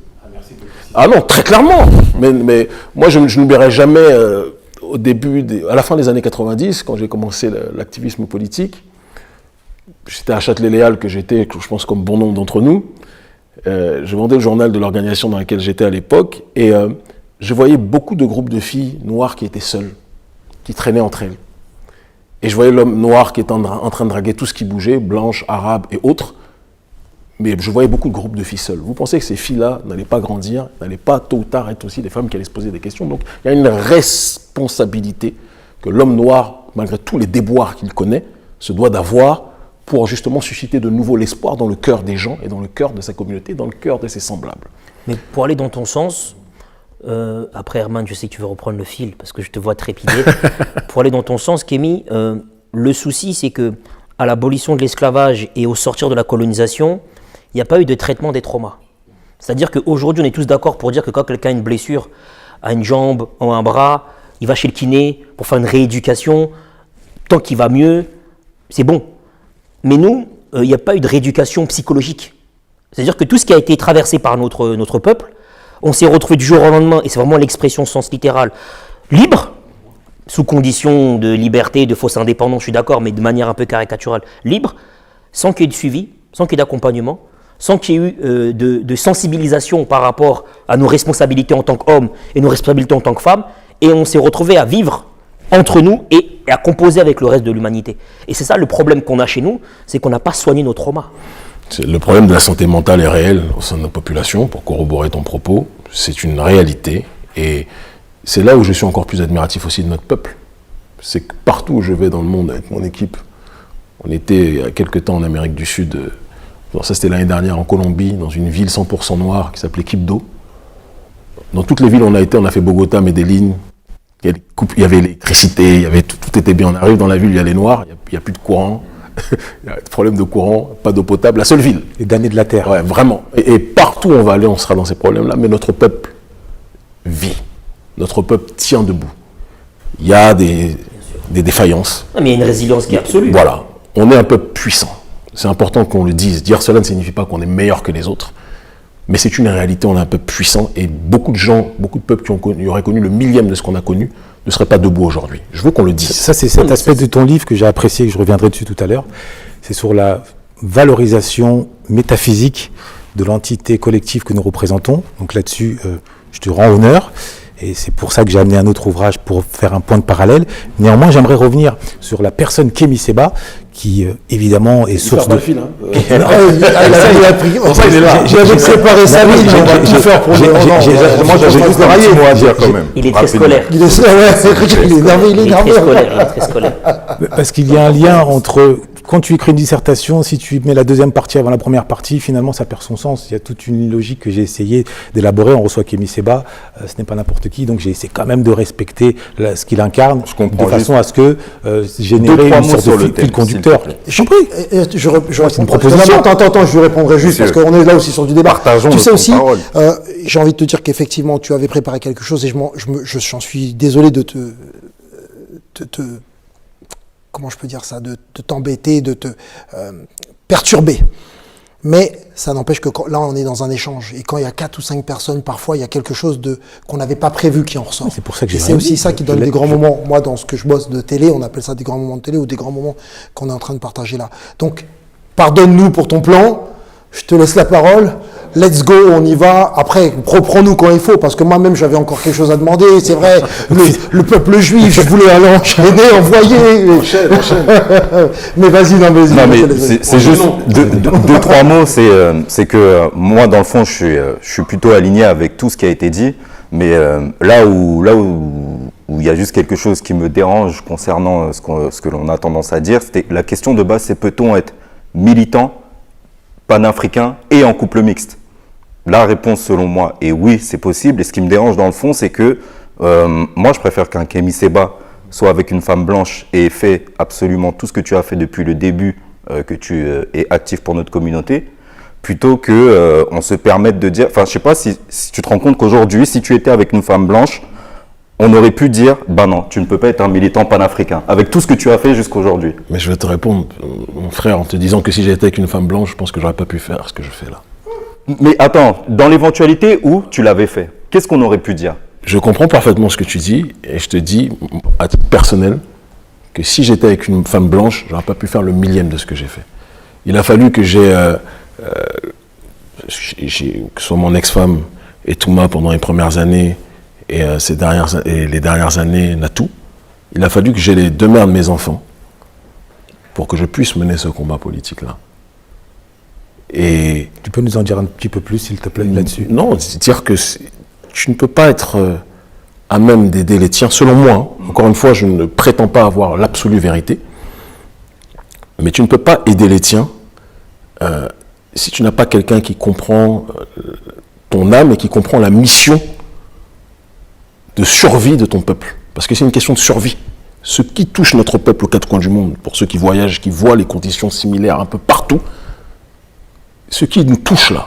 Ah non, très clairement. Mais moi, je n'oublierai jamais, au début, à la fin des années 90, quand j'ai commencé l'activisme politique, j'étais à Châtelet-Léal, que j'étais, je pense, comme bon nombre d'entre nous. Je vendais le journal de l'organisation dans laquelle j'étais à l'époque, et je voyais beaucoup de groupes de filles noires qui étaient seules, qui traînaient entre elles. Et je voyais l'homme noir qui était en train de draguer tout ce qui bougeait, blanches, arabes et autres. Mais je voyais beaucoup de groupes de filles seules. Vous pensez que ces filles-là n'allaient pas grandir, n'allaient pas tôt ou tard être aussi des femmes qui allaient se poser des questions. Donc il y a une responsabilité que l'homme noir, malgré tous les déboires qu'il connaît, se doit d'avoir pour justement susciter de nouveau l'espoir dans le cœur des gens et dans le cœur de sa communauté, dans le cœur de ses semblables. Mais pour aller dans ton sens, après Herman, je sais que tu veux reprendre le fil parce que je te vois trépider. Pour aller dans ton sens, Kémy, le souci c'est que à l'abolition de l'esclavage et au sortir de la colonisation, il n'y a pas eu de traitement des traumas. C'est-à-dire qu'aujourd'hui, on est tous d'accord pour dire que quand quelqu'un a une blessure à une jambe ou à un bras, il va chez le kiné pour faire une rééducation. Tant qu'il va mieux, c'est bon. Mais nous, il n'y a pas eu de rééducation psychologique. C'est-à-dire que tout ce qui a été traversé par notre peuple, on s'est retrouvé du jour au lendemain, et c'est vraiment l'expression sens littéral, libre, sous condition de liberté, de fausse indépendance, je suis d'accord, mais de manière un peu caricaturale, libre, sans qu'il y ait de suivi, sans qu'il y ait d'accompagnement, sans qu'il y ait eu de sensibilisation par rapport à nos responsabilités en tant qu'hommes et nos responsabilités en tant que femmes, et on s'est retrouvé à vivre entre nous et à composer avec le reste de l'humanité. Et c'est ça le problème qu'on a chez nous, c'est qu'on n'a pas soigné nos traumas. Le problème de la santé mentale est réel au sein de notre population, pour corroborer ton propos. C'est une réalité, et c'est là où je suis encore plus admiratif aussi de notre peuple. C'est que partout où je vais dans le monde avec mon équipe, on était il y a quelques temps en Amérique du Sud, ça c'était l'année dernière en Colombie, dans une ville 100% noire qui s'appelait Quibdó. Dans toutes les villes où on a été, on a fait Bogota, Medellín, il y avait l'électricité, il y avait tout était bien. On arrive dans la ville, il y a les noirs, il n'y a plus de courant, il y a des problèmes de courant, pas d'eau potable, la seule ville. Les damnés de la terre. Ouais, vraiment. Et partout où on va aller, on sera dans ces problèmes-là, mais notre peuple vit. Notre peuple tient debout. Il y a des défaillances. Mais il y a une résilience qui est absolue. Voilà. On est un peuple puissant. C'est important qu'on le dise. Dire cela ne signifie pas qu'on est meilleur que les autres. Mais c'est une réalité, on est un peuple puissant. Et beaucoup de gens, beaucoup de peuples qui auraient connu le millième de ce qu'on a connu, ne seraient pas debout aujourd'hui. Je veux qu'on le dise. Ça, c'est cet aspect de ton livre que j'ai apprécié, que je reviendrai dessus tout à l'heure. C'est sur la valorisation métaphysique de l'entité collective que nous représentons. Donc là-dessus, je te rends honneur. Et c'est pour ça que j'ai amené un autre ouvrage pour faire un point de parallèle. Néanmoins, j'aimerais revenir sur la personne Kémy Séba, qui évidemment est source de... Il a pris. J'avais préparé sa vie, on va tout faire pour le. Moi, j'avais juste un petit mot à dire quand même. Il est très scolaire. Il est énervé, il est énervé. Il est très scolaire. Parce qu'il y a un lien entre... Quand tu écris une dissertation, si tu mets la deuxième partie avant la première partie, finalement, ça perd son sens. Il y a toute une logique que j'ai essayé d'élaborer. On reçoit Kémy Séba, ce n'est pas n'importe qui, donc j'ai essayé quand même de respecter ce qu'il incarne, de façon à ce que générer une sorte de fil conducteur. Je prie. C'est une proposition. Attends, je lui répondrai juste, parce qu'on est là aussi sur du débat. Partageons Tu sais le aussi, temps de parole. j'ai envie de te dire qu'effectivement, tu avais préparé quelque chose, et j'en suis désolé de te comment je peux dire ça, de t'embêter, de te perturber. Mais ça n'empêche que là, on est dans un échange. Et quand il y a 4 ou 5 personnes, parfois, il y a quelque chose qu'on n'avait pas prévu qui en ressort. C'est pour ça que j'ai c'est aussi ça qui donne des grands moments. Moi, dans ce que je bosse de télé, on appelle ça des grands moments de télé ou des grands moments qu'on est en train de partager là. Donc, pardonne-nous pour ton plan. Je te laisse la parole. Let's go, on y va. Après, reprends-nous quand il faut, parce que moi-même, j'avais encore quelque chose à demander. C'est vrai, le peuple juif, je voulais aller enchaîner, envoyer. Enchaîne. Mais vas-y. Non, mais c'est juste deux, trois mots. C'est que moi, dans le fond, je suis plutôt aligné avec tout ce qui a été dit. Mais là où il y a juste quelque chose qui me dérange concernant ce que l'on a tendance à dire, c'était la question de base, c'est peut-on être militant, panafricain et en couple mixte? la réponse selon moi est oui, c'est possible. Et ce qui me dérange dans le fond, c'est que moi, je préfère qu'un Kémy Séba soit avec une femme blanche et ait fait absolument tout ce que tu as fait depuis le début que tu es actif pour notre communauté, plutôt que on se permette de dire, enfin je sais pas si tu te rends compte qu'aujourd'hui, si tu étais avec une femme blanche, on aurait pu dire, ben non, tu ne peux pas être un militant panafricain, avec tout ce que tu as fait jusqu'aujourd'hui. Mais je vais te répondre, mon frère, en te disant que si j'étais avec une femme blanche, je pense que j'aurais pas pu faire ce que je fais là. Mais attends, dans l'éventualité où tu l'avais fait, qu'est-ce qu'on aurait pu dire? Je comprends parfaitement ce que tu dis, et je te dis, à titre personnel, que si j'étais avec une femme blanche, j'aurais pas pu faire le millième de ce que j'ai fait. Il a fallu que que ce soit mon ex-femme et Touma pendant les premières années et les dernières années Natou, il a fallu que j'ai les deux mères de mes enfants pour que je puisse mener ce combat politique-là. Et Tu peux nous en dire un petit peu plus, s'il te plaît, là-dessus? non, c'est-à-dire que tu ne peux pas être à même d'aider les tiens, selon moi. Hein. Encore une fois, je ne prétends pas avoir l'absolue vérité, mais tu ne peux pas aider les tiens si tu n'as pas quelqu'un qui comprend ton âme et qui comprend la mission de survie de ton peuple. Parce que c'est une question de survie. Ce qui touche notre peuple aux quatre coins du monde, pour ceux qui voyagent, qui voient les conditions similaires un peu partout, ce qui nous touche là,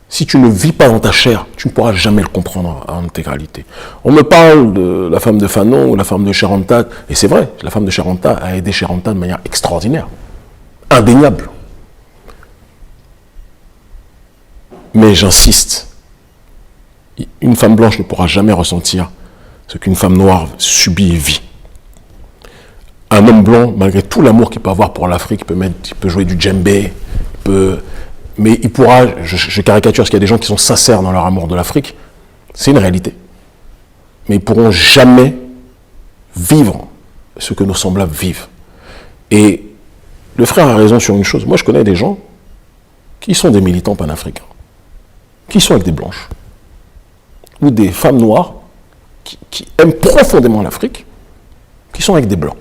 si tu ne vis pas dans ta chair, tu ne pourras jamais le comprendre en intégralité. On me parle de la femme de Fanon ou la femme de Cheranta, et c'est vrai, la femme de Cheranta a aidé Cheranta de manière extraordinaire, indéniable. Mais j'insiste, une femme blanche ne pourra jamais ressentir ce qu'une femme noire subit et vit. Un homme blanc, malgré tout l'amour qu'il peut avoir pour l'Afrique, il peut jouer du djembé, mais il pourra, je caricature parce qu'il y a des gens qui sont sincères dans leur amour de l'Afrique, c'est une réalité. Mais ils ne pourront jamais vivre ce que nos semblables vivent. Et le frère a raison sur une chose. Moi, je connais des gens qui sont des militants panafricains, qui sont avec des blanches, ou des femmes noires qui aiment profondément l'Afrique, qui sont avec des blancs.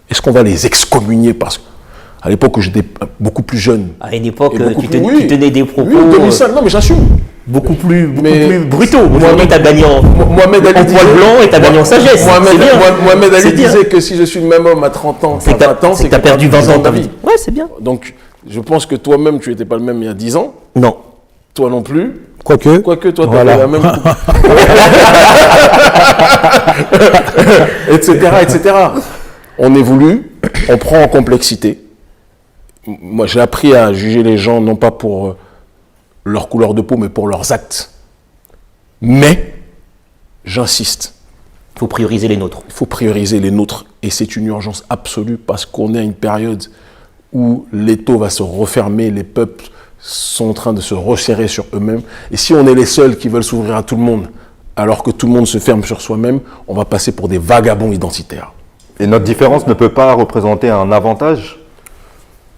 Est-ce qu'on va les excommunier parce qu'à l'époque où j'étais beaucoup plus jeune. À une époque, tu tenais des propos. Oui, 2005, non mais j'assume. Beaucoup plus brutaux. Mohamed, t'as gagné en poil blanc et t'as gagné en sagesse. Mohamed Ali disait que si je suis le même homme à 30 ans, c'est 20 ans, c'est que t'as perdu 20 ans de ta vie. Ouais, c'est bien. Donc, je pense que toi-même, tu n'étais pas le même il y a 10 ans. Non. Toi non plus. Quoique, toi, voilà. tu avais la même etc. On évolue, on prend en complexité. Moi, j'ai appris à juger les gens, non pas pour leur couleur de peau, mais pour leurs actes. Mais, j'insiste. Il faut prioriser les nôtres. Il faut prioriser les nôtres. Et c'est une urgence absolue parce qu'on est à une période où l'étau va se refermer, les peuples sont en train de se resserrer sur eux-mêmes. Et si on est les seuls qui veulent s'ouvrir à tout le monde, alors que tout le monde se ferme sur soi-même, on va passer pour des vagabonds identitaires. Et notre différence ne peut pas représenter un avantage?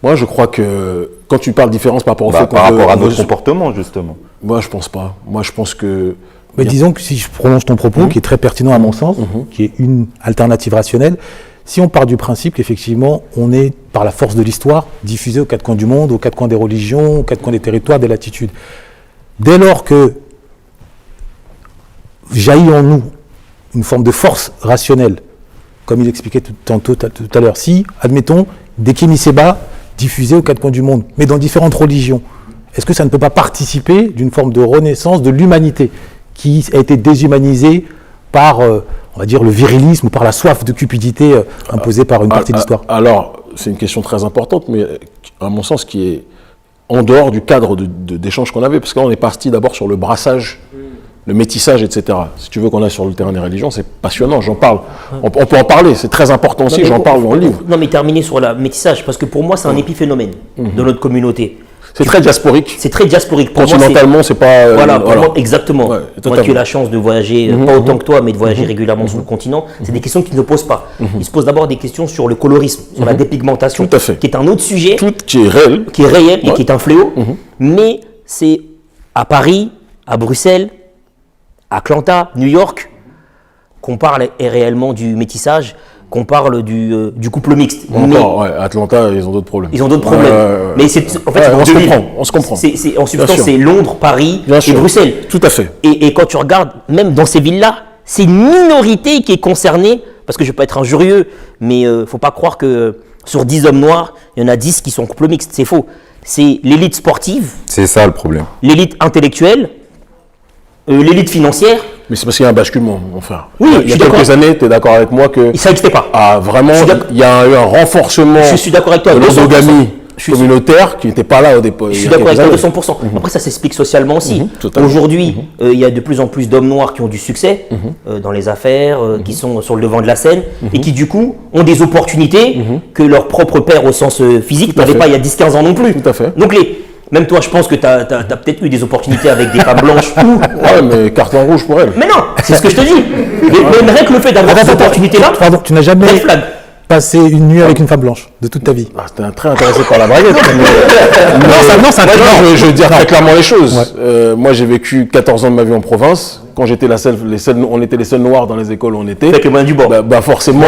Moi, je crois que quand tu parles de différence par rapport au fait qu'on par rapport à notre comportement, justement. Moi, je pense pas. Moi, je pense que... Mais disons que si je prolonge ton propos, qui est très pertinent à mon sens, qui est une alternative rationnelle, si on part du principe qu'effectivement, on est, par la force de l'histoire, diffusé aux quatre coins du monde, aux quatre coins des religions, aux quatre coins des territoires, des latitudes. Dès lors que jaillit en nous une forme de force rationnelle, comme il expliquait tout à l'heure, si, admettons, des Kémy Séba diffusés aux quatre coins du monde, mais dans différentes religions, est-ce que ça ne peut pas participer d'une forme de renaissance de l'humanité qui a été déshumanisée par, on va dire, le virilisme ou par la soif de cupidité imposée par une partie de l'histoire? Alors, c'est une question très importante, mais à mon sens, qui est en dehors du cadre d'échange qu'on avait, parce qu'on est parti d'abord sur le brassage, le métissage, etc. Si tu veux qu'on aille sur le terrain des religions, c'est passionnant, j'en parle. On peut en parler, c'est très important aussi, j'en parle dans le livre. Non, mais terminer sur le métissage, parce que pour moi, c'est un épiphénomène de notre communauté. C'est très diasporique. C'est très diasporique. Continentalement, c'est pas... Voilà, pour moi, exactement. Ouais, moi qui ai la chance de voyager, pas autant que toi, mais de voyager régulièrement sur le continent, c'est des questions qui ne posent pas. Ils se posent d'abord des questions sur le colorisme, sur la dépigmentation, tout à fait. qui est un autre sujet, qui est réel, et qui est un fléau. Mais c'est à Paris, à Bruxelles, à Atlanta, New York, qu'on parle réellement du métissage. qu'on parle du couple mixte. Encore, ouais, Atlanta, ils ont d'autres problèmes. Ils ont d'autres problèmes. Mais c'est, en fait, on se comprend. En substance, c'est Londres, Paris et Bruxelles. Tout à fait. Et quand tu regardes, même dans ces villes-là, c'est une minorité qui est concernée, parce que je ne vais pas être injurieux, mais il ne faut pas croire que sur 10 hommes noirs, il y en a 10 qui sont couple mixte. C'est faux. C'est l'élite sportive. C'est ça le problème. L'élite intellectuelle, l'élite financière. Mais c'est parce qu'il y a un basculement, mon frère. Oui, il y a quelques années, tu es d'accord avec moi que... Ça n'existait pas. Ah, vraiment, il y a eu un renforcement je suis d'accord avec toi, de l'endogamie communautaire qui n'était pas là au départ. Je suis d'accord avec toi de 100%. Après, ça s'explique socialement aussi. Aujourd'hui, il y a de plus en plus d'hommes noirs qui ont du succès dans les affaires, qui sont sur le devant de la scène et qui, du coup, ont des opportunités que leur propre père, au sens physique, n'avait pas il y a 10-15 ans non plus. Tout à fait. Donc, même toi, je pense que tu as peut-être eu des opportunités avec des femmes blanches. Ouais, mais carton rouge pour elle. Mais non, c'est ce que je te dis. Mais rien que le fait d'avoir cette opportunité-là, Pardon, tu n'as jamais red flag. passé une nuit avec une femme blanche de toute ta vie? Ah, t'es très intéressé par la braguette. Non, je veux dire très clairement les choses. Moi, j'ai vécu 14 ans de ma vie en province. Quand j'étais on était les seuls noirs dans les écoles où on était. Avec les moyens du bord. Bah forcément,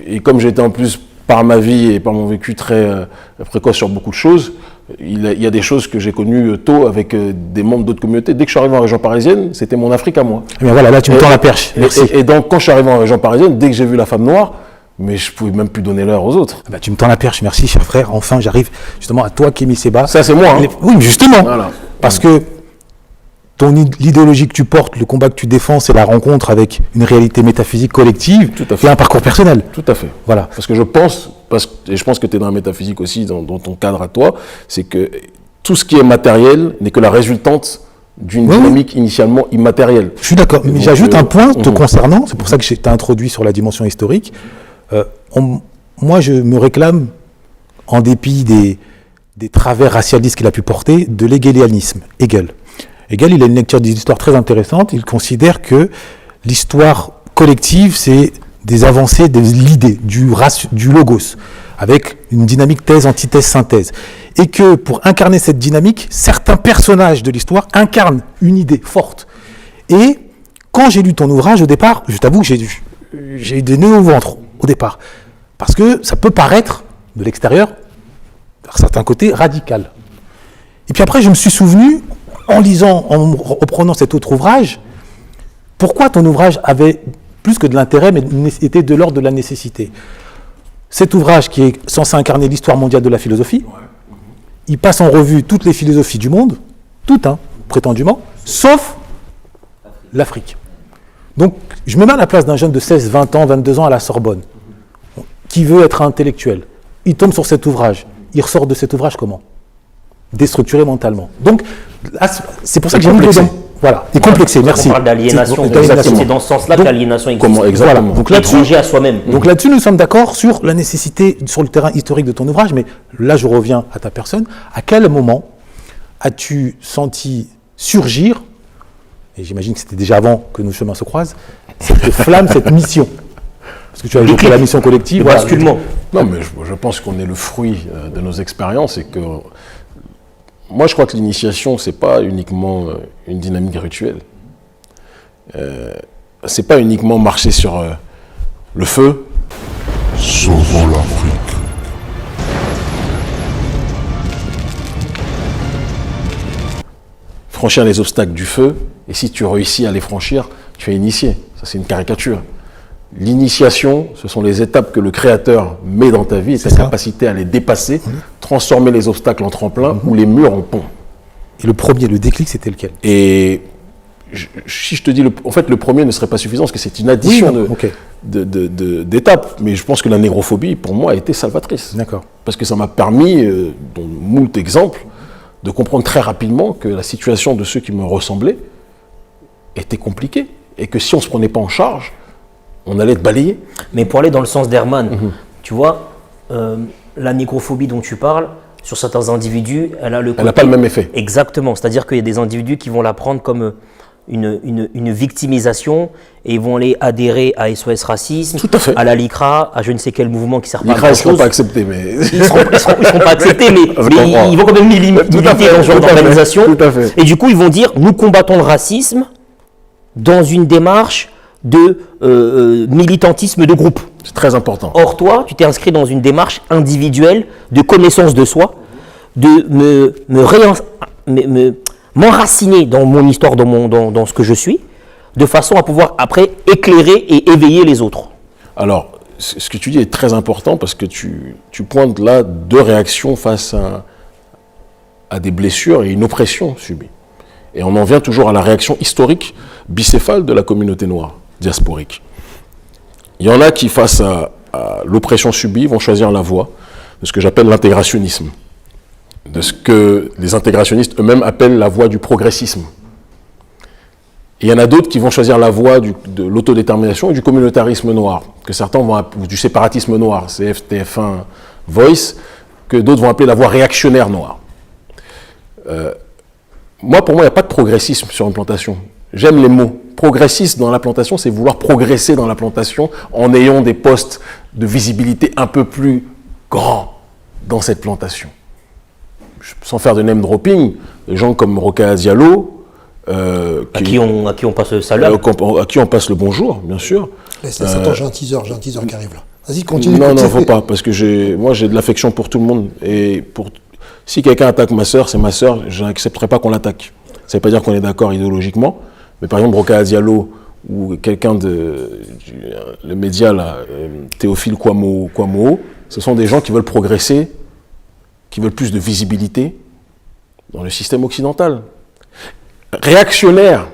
et comme j'étais en plus par ma vie et par mon vécu très précoce sur beaucoup de choses, il y a des choses que j'ai connues tôt avec des membres d'autres communautés. Dès que je suis arrivé en région parisienne, c'était mon Afrique à moi. Mais voilà, là tu me tends la perche. Merci. Et donc quand je suis arrivé en région parisienne, dès que j'ai vu la femme noire, mais je pouvais même plus donner l'heure aux autres. Bah, tu me tends la perche, merci cher frère. Enfin, j'arrive justement à toi, Kémy Séba. Ça c'est moi. Hein. Oui, mais justement. Voilà. Parce que l'idéologie que tu portes, le combat que tu défends, c'est la rencontre avec une réalité métaphysique collective et un parcours personnel. Tout à fait. Voilà. Parce que je pense que tu es dans la métaphysique aussi, dans ton cadre à toi, c'est que tout ce qui est matériel n'est que la résultante d'une dynamique initialement immatérielle. Je suis d'accord, mais j'ajoute un point te concernant, c'est pour ça que je t'ai introduit sur la dimension historique. Moi, je me réclame, en dépit des travers racialistes qu'il a pu porter, de l'hégélianisme. Hegel, il a une lecture des histoires très intéressante. Il considère que l'histoire collective, c'est des avancées de l'idée, du logos, avec une dynamique thèse, antithèse, synthèse. Et que pour incarner cette dynamique, certains personnages de l'histoire incarnent une idée forte. Et quand j'ai lu ton ouvrage, au départ, je t'avoue que j'ai eu des nœuds au ventre, au départ. Parce que ça peut paraître, de l'extérieur, par certains côtés, radical. Et puis après, je me suis souvenu, en lisant, en reprenant cet autre ouvrage, pourquoi ton ouvrage avait plus que de l'intérêt, mais était de l'ordre de la nécessité. Cet ouvrage qui est censé incarner l'histoire mondiale de la philosophie, il passe en revue toutes les philosophies du monde, toutes, prétendument, sauf l'Afrique. Donc, je me mets à la place d'un jeune de 16, 20 ans, 22 ans à la Sorbonne, qui veut être intellectuel. Il tombe sur cet ouvrage. Il ressort de cet ouvrage comment ? Déstructuré mentalement. Donc, c'est pour ça que j'ai mis dedans. Voilà, et complexé, merci. On parle d'aliénation, c'est dans ce sens-là que l'aliénation existe. Voilà. Donc l'étranger à soi-même. Donc là-dessus, nous sommes d'accord sur la nécessité, sur le terrain historique de ton ouvrage, mais là, je reviens à ta personne. À quel moment as-tu senti surgir, et j'imagine que c'était déjà avant que nos chemins se croisent, cette flamme, cette mission ? Parce que tu as évoqué la mission collective. Voilà, basculement. Non, mais je pense qu'on est le fruit de nos expériences et que... Moi, je crois que l'initiation, c'est pas uniquement une dynamique rituelle. C'est pas uniquement marcher sur le feu. Sauvons l'Afrique. Franchir les obstacles du feu, et si tu réussis à les franchir, tu es initié. Ça, c'est une caricature. L'initiation, ce sont les étapes que le Créateur met dans ta vie et ta capacité à les dépasser, transformer les obstacles en tremplin ou les murs en pont. Et le déclic, c'était lequel ? Et si je te dis, en fait, le premier ne serait pas suffisant parce que c'est une addition d'étapes. Mais je pense que la négrophobie, pour moi, a été salvatrice. D'accord. Parce que ça m'a permis, dans moult exemples, de comprendre très rapidement que la situation de ceux qui me ressemblaient était compliquée. Et que si on ne se prenait pas en charge, on allait être balayé. Mais pour aller dans le sens d'Herman, tu vois, la négrophobie dont tu parles, sur certains individus, elle a le côté... Elle n'a pas le même effet. Exactement. C'est-à-dire qu'il y a des individus qui vont la prendre comme une victimisation et ils vont aller adhérer à SOS Racisme, tout à fait, à la LICRA, à je ne sais quel mouvement qui ne sert pas à grand-chose. Ils ne seront pas acceptés, mais... Ils ne seront pas acceptés, mais ils vont quand même militer dans ce genre d'organisation. Tout à fait. Et du coup, ils vont dire, nous combattons le racisme dans une démarche de militantisme de groupe. C'est très important. Or, toi, tu t'es inscrit dans une démarche individuelle de connaissance de soi, de m'enraciner dans mon histoire, dans ce que je suis, de façon à pouvoir après éclairer et éveiller les autres. Alors, ce que tu dis est très important parce que tu pointes là deux réactions face à des blessures et une oppression subie. Et on en vient toujours à la réaction historique bicéphale de la communauté noire, diasporique. Il y en a qui, face à l'oppression subie, vont choisir la voie de ce que j'appelle l'intégrationnisme, de ce que les intégrationnistes eux-mêmes appellent la voie du progressisme. Et il y en a d'autres qui vont choisir la voie de l'autodétermination et du communautarisme noir, que certains vont appeler, ou du séparatisme noir, CF, TF1, Voice, que d'autres vont appeler la voie réactionnaire noire. Pour moi, il n'y a pas de progressisme sur une plantation. J'aime les mots. Progressiste dans la plantation, c'est vouloir progresser dans la plantation en ayant des postes de visibilité un peu plus grands dans cette plantation. Sans faire de name dropping, des gens comme Rokhaya Diallo, à qui on passe le salut. À qui on passe le bonjour, bien sûr. Attends, j'ai un teaser qui arrive là. Vas-y, continue. Non, faut pas, parce que moi j'ai de l'affection pour tout le monde. Et si quelqu'un attaque ma sœur, c'est ma sœur, je n'accepterai pas qu'on l'attaque. Ça ne veut pas dire qu'on est d'accord idéologiquement, mais par exemple Rokhaya Diallo ou quelqu'un le média là, Théophile Kouamouo, ce sont des gens qui veulent progresser, qui veulent plus de visibilité dans le système occidental. Réactionnaire,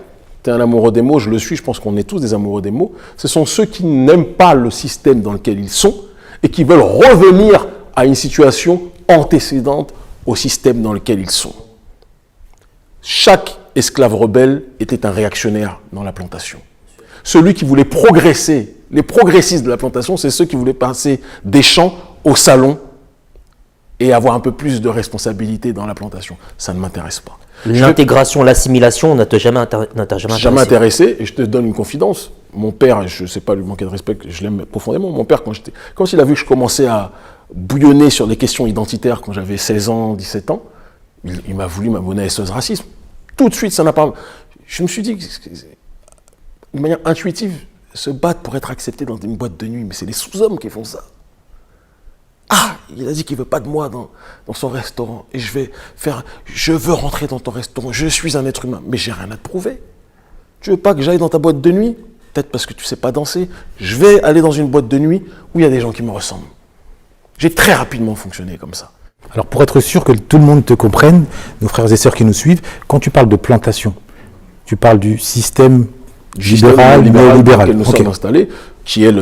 t'es un amoureux des mots, je le suis, je pense qu'on est tous des amoureux des mots, ce sont ceux qui n'aiment pas le système dans lequel ils sont et qui veulent revenir à une situation antécédente au système dans lequel ils sont. Chaque esclave rebelle était un réactionnaire dans la plantation. Celui qui voulait progresser, les progressistes de la plantation, c'est ceux qui voulaient passer des champs au salon et avoir un peu plus de responsabilité dans la plantation. Ça ne m'intéresse pas. L'intégration, l'assimilation ne t'a jamais intéressé. Et je te donne une confidence. Mon père, je ne sais pas lui manquer de respect, je l'aime profondément. Mon père, quand il a vu que je commençais à bouillonner sur les questions identitaires quand j'avais 16 ans, 17 ans, il m'a voulu m'abonner à SOS Racisme. Tout de suite, ça n'a pas... Je me suis dit, de manière intuitive, se battre pour être accepté dans une boîte de nuit, mais c'est les sous-hommes qui font ça. Ah, il a dit qu'il ne veut pas de moi dans son restaurant, et je veux rentrer dans ton restaurant, je suis un être humain, mais j'ai rien à te prouver. Tu veux pas que j'aille dans ta boîte de nuit? Peut-être parce que tu sais pas danser. Je vais aller dans une boîte de nuit où il y a des gens qui me ressemblent. J'ai très rapidement fonctionné comme ça. Alors pour être sûr que tout le monde te comprenne, nos frères et sœurs qui nous suivent, quand tu parles de plantation, tu parles du système libéral dans lequel nous sommes installés, qui est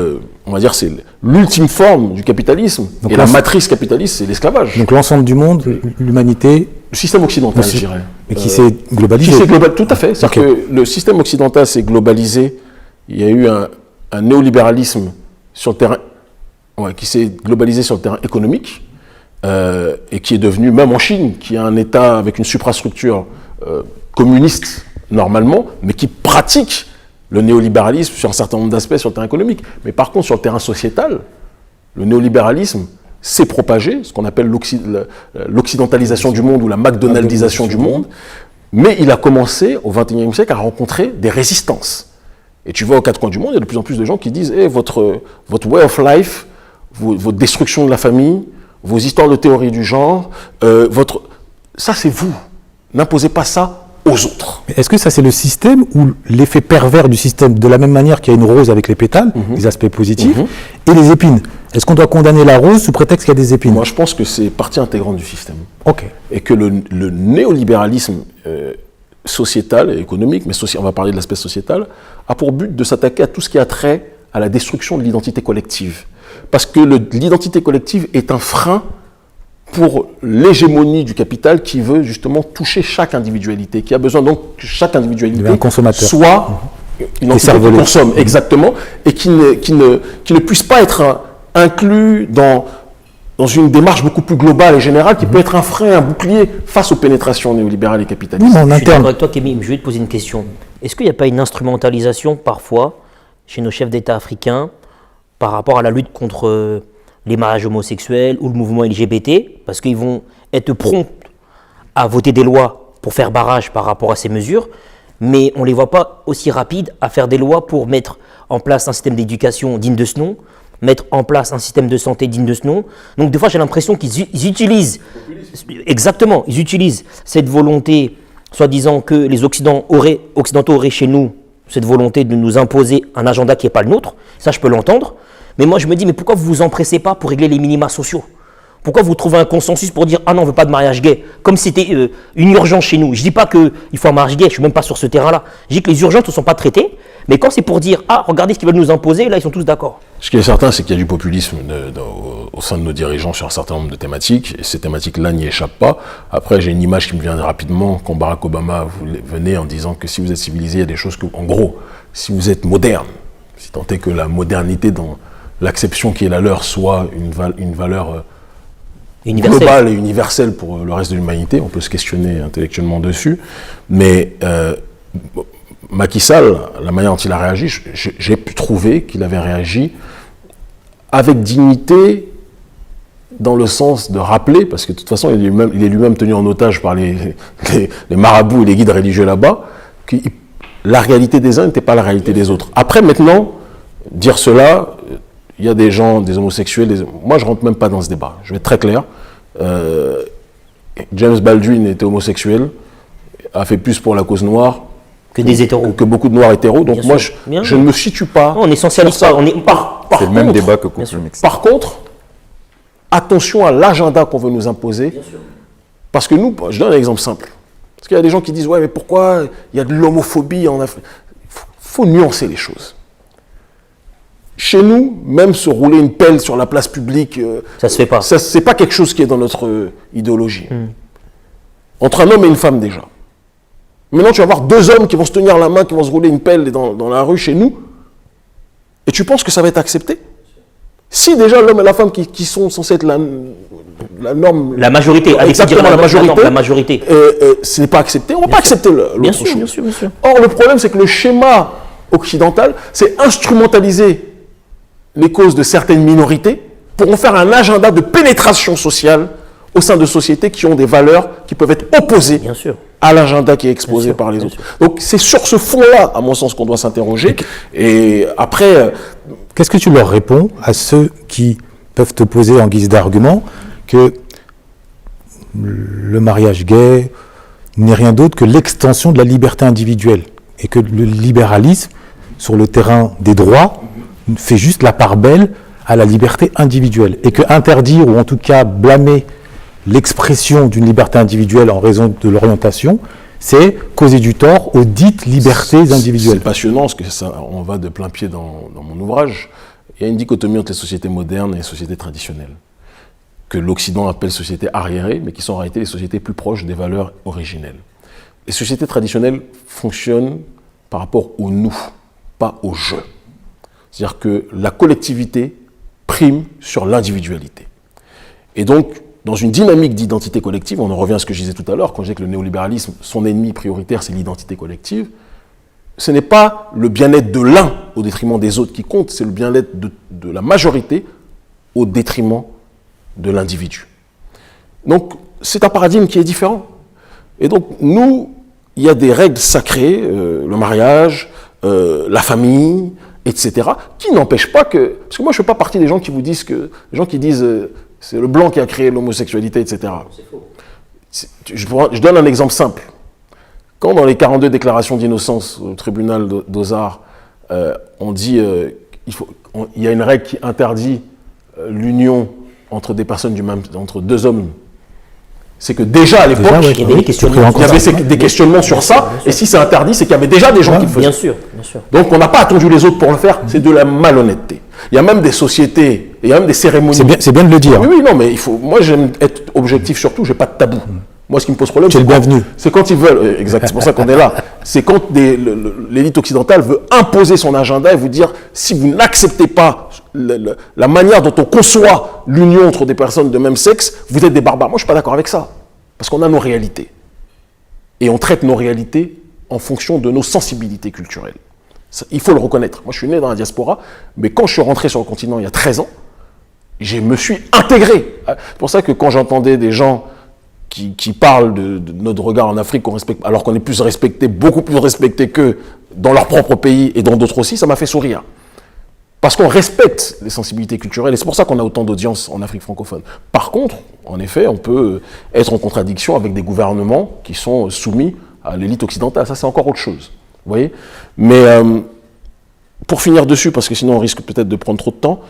on va dire, c'est l'ultime forme du capitalisme. Donc et la matrice capitaliste, c'est l'esclavage. Donc l'ensemble du monde, l'humanité... Le système occidental, je dirais. Mais qui s'est globalisé. Tout à fait. C'est-à-dire que le système occidental s'est globalisé. Il y a eu un néolibéralisme sur le terrain, qui s'est globalisé sur le terrain économique, et qui est devenu, même en Chine, qui a un État avec une suprastructure communiste, normalement, mais qui pratique le néolibéralisme sur un certain nombre d'aspects sur le terrain économique. Mais par contre, sur le terrain sociétal, le néolibéralisme s'est propagé, ce qu'on appelle l'occidentalisation du monde ou la McDonaldisation du monde, mais il a commencé au XXIe siècle à rencontrer des résistances. Et tu vois aux quatre coins du monde, il y a de plus en plus de gens qui disent hey, votre way of life, votre destruction de la famille, vos histoires de théorie du genre, ça c'est vous. N'imposez pas ça aux autres. Est-ce que ça c'est le système ou l'effet pervers du système, de la même manière qu'il y a une rose avec les pétales, les aspects positifs, et les épines? Est-ce qu'on doit condamner la rose sous prétexte qu'il y a des épines? Moi je pense que c'est partie intégrante du système. Ok. Et que le néolibéralisme sociétal et économique, mais on va parler de l'aspect sociétal, a pour but de s'attaquer à tout ce qui a trait à la destruction de l'identité collective. Parce que l'identité collective est un frein pour l'hégémonie du capital qui veut justement toucher chaque individualité, qui a besoin donc que chaque individualité soit une entité qui consomme, exactement, et qui ne puisse pas être inclus dans une démarche beaucoup plus globale et générale qui peut être un frein, un bouclier face aux pénétrations néolibérales et capitalistes. Je suis d'accord avec toi, Kémy, je vais te poser une question. Est-ce qu'il n'y a pas une instrumentalisation parfois chez nos chefs d'État africains par rapport à la lutte contre les mariages homosexuels ou le mouvement LGBT, parce qu'ils vont être prompts à voter des lois pour faire barrage par rapport à ces mesures, mais on ne les voit pas aussi rapides à faire des lois pour mettre en place un système d'éducation digne de ce nom, mettre en place un système de santé digne de ce nom. Donc des fois j'ai l'impression qu'ils utilisent, exactement, ils utilisent cette volonté, soi-disant que les Occidentaux auraient chez nous cette volonté de nous imposer un agenda qui n'est pas le nôtre. Ça je peux l'entendre. Mais moi je me dis, mais pourquoi vous vous empressez pas pour régler les minima sociaux ? Pourquoi vous trouvez un consensus pour dire « Ah non, on ne veut pas de mariage gay » comme c'était une urgence chez nous. Je ne dis pas qu'il faut un mariage gay, je ne suis même pas sur ce terrain-là. Je dis que les urgences ne sont pas traitées, mais quand c'est pour dire « Ah, regardez ce qu'ils veulent nous imposer », là, ils sont tous d'accord. Ce qui est certain, c'est qu'il y a du populisme au sein de nos dirigeants sur un certain nombre de thématiques, et ces thématiques-là n'y échappent pas. Après, j'ai une image qui me vient rapidement, quand Barack Obama venait en disant que si vous êtes civilisé, il y a des choses que, en gros, si vous êtes moderne, si tant est que la modernité dans l'acception qui est la leur soit une valeur globale et universelle pour le reste de l'humanité, on peut se questionner intellectuellement dessus, mais Macky Sall, la manière dont il a réagi, j'ai pu trouver qu'il avait réagi avec dignité, dans le sens de rappeler, parce que de toute façon il est lui-même tenu en otage par les marabouts et les guides religieux là-bas, que la réalité des uns n'était pas la réalité des autres. Après maintenant, dire cela, il y a des gens, des homosexuels, moi je ne rentre même pas dans ce débat, je vais être très clair. James Baldwin était homosexuel, a fait plus pour la cause noire que des hétéros. Que beaucoup de noirs hétéros, donc bien moi sûr. je ne me situe pas. Non, on essentialise pas, on est C'est le même débat que contre le Mexique. Par contre, attention à l'agenda qu'on veut nous imposer, parce que nous, je donne un exemple simple, parce qu'il y a des gens qui disent ouais mais pourquoi il y a de l'homophobie en Afrique. Faut nuancer les choses. Chez nous, même se rouler une pelle sur la place publique, ça se fait pas. C'est pas quelque chose qui est dans notre idéologie. Entre un homme et une femme déjà. Maintenant, tu vas voir deux hommes qui vont se tenir la main, qui vont se rouler une pelle dans la rue chez nous, et tu penses que ça va être accepté? Si déjà l'homme et la femme qui sont censés être la norme... La majorité, exactement la majorité. Ce n'est pas accepté, on ne va pas accepter l'autre chose. Bien sûr. Or, le problème, c'est que le schéma occidental, c'est instrumentaliser les causes de certaines minorités pour en faire un agenda de pénétration sociale au sein de sociétés qui ont des valeurs qui peuvent être opposées à l'agenda qui est exposé par les autres. Donc c'est sur ce fond-là, à mon sens, qu'on doit s'interroger. Et après... Qu'est-ce que tu leur réponds à ceux qui peuvent te poser en guise d'argument que le mariage gay n'est rien d'autre que l'extension de la liberté individuelle et que le libéralisme, sur le terrain des droits, fait juste la part belle à la liberté individuelle et que interdire ou en tout cas blâmer l'expression d'une liberté individuelle en raison de l'orientation, c'est causer du tort aux dites libertés individuelles. C'est passionnant parce que on va de plein pied dans mon ouvrage. Il y a une dichotomie entre les sociétés modernes et les sociétés traditionnelles, que l'Occident appelle sociétés arriérées, mais qui sont en réalité les sociétés plus proches des valeurs originelles. Les sociétés traditionnelles fonctionnent par rapport au nous, pas au je. C'est-à-dire que la collectivité prime sur l'individualité. Et donc, dans une dynamique d'identité collective, on en revient à ce que je disais tout à l'heure, quand je disais que le néolibéralisme, son ennemi prioritaire, c'est l'identité collective, ce n'est pas le bien-être de l'un au détriment des autres qui compte, c'est le bien-être de la majorité au détriment de l'individu. Donc, c'est un paradigme qui est différent. Et donc, nous, il y a des règles sacrées, le mariage, la famille, etc., qui n'empêchent pas que... Parce que moi, je ne fais pas partie des gens qui vous disent que... Les gens qui disent... c'est le blanc qui a créé l'homosexualité, etc. C'est faux. Je donne un exemple simple. Quand dans les 42 déclarations d'innocence au tribunal d'Ozar, on dit il y a une règle qui interdit l'union entre des personnes entre deux hommes, c'est que déjà à l'époque, il y avait des questionnements sur ça, et si c'est interdit, c'est qu'il y avait déjà des gens qui le faisaient. Bien sûr. Donc on n'a pas attendu les autres pour le faire, c'est de la malhonnêteté. Il y a même des sociétés, il y a même des cérémonies. C'est bien de le dire. Oui, non, mais moi j'aime être objectif surtout, j'ai pas de tabou. Moi, ce qui me pose problème, c'est quand ils veulent, exact, c'est pour ça qu'on est là, c'est quand l'élite occidentale veut imposer son agenda et vous dire, si vous n'acceptez pas la manière dont on conçoit l'union entre des personnes de même sexe, vous êtes des barbares. Moi, je ne suis pas d'accord avec ça, parce qu'on a nos réalités. Et on traite nos réalités en fonction de nos sensibilités culturelles. Il faut le reconnaître. Moi, je suis né dans la diaspora, mais quand je suis rentré sur le continent il y a 13 ans, je me suis intégré. C'est pour ça que quand j'entendais des gens qui parlent de notre regard en Afrique, alors qu'on est beaucoup plus respecté qu'eux dans leur propre pays et dans d'autres aussi, ça m'a fait sourire. Parce qu'on respecte les sensibilités culturelles, et c'est pour ça qu'on a autant d'audience en Afrique francophone. Par contre, en effet, on peut être en contradiction avec des gouvernements qui sont soumis à l'élite occidentale. Ça, c'est encore autre chose. Vous voyez ? Mais pour finir dessus, parce que sinon on risque peut-être de prendre trop de temps,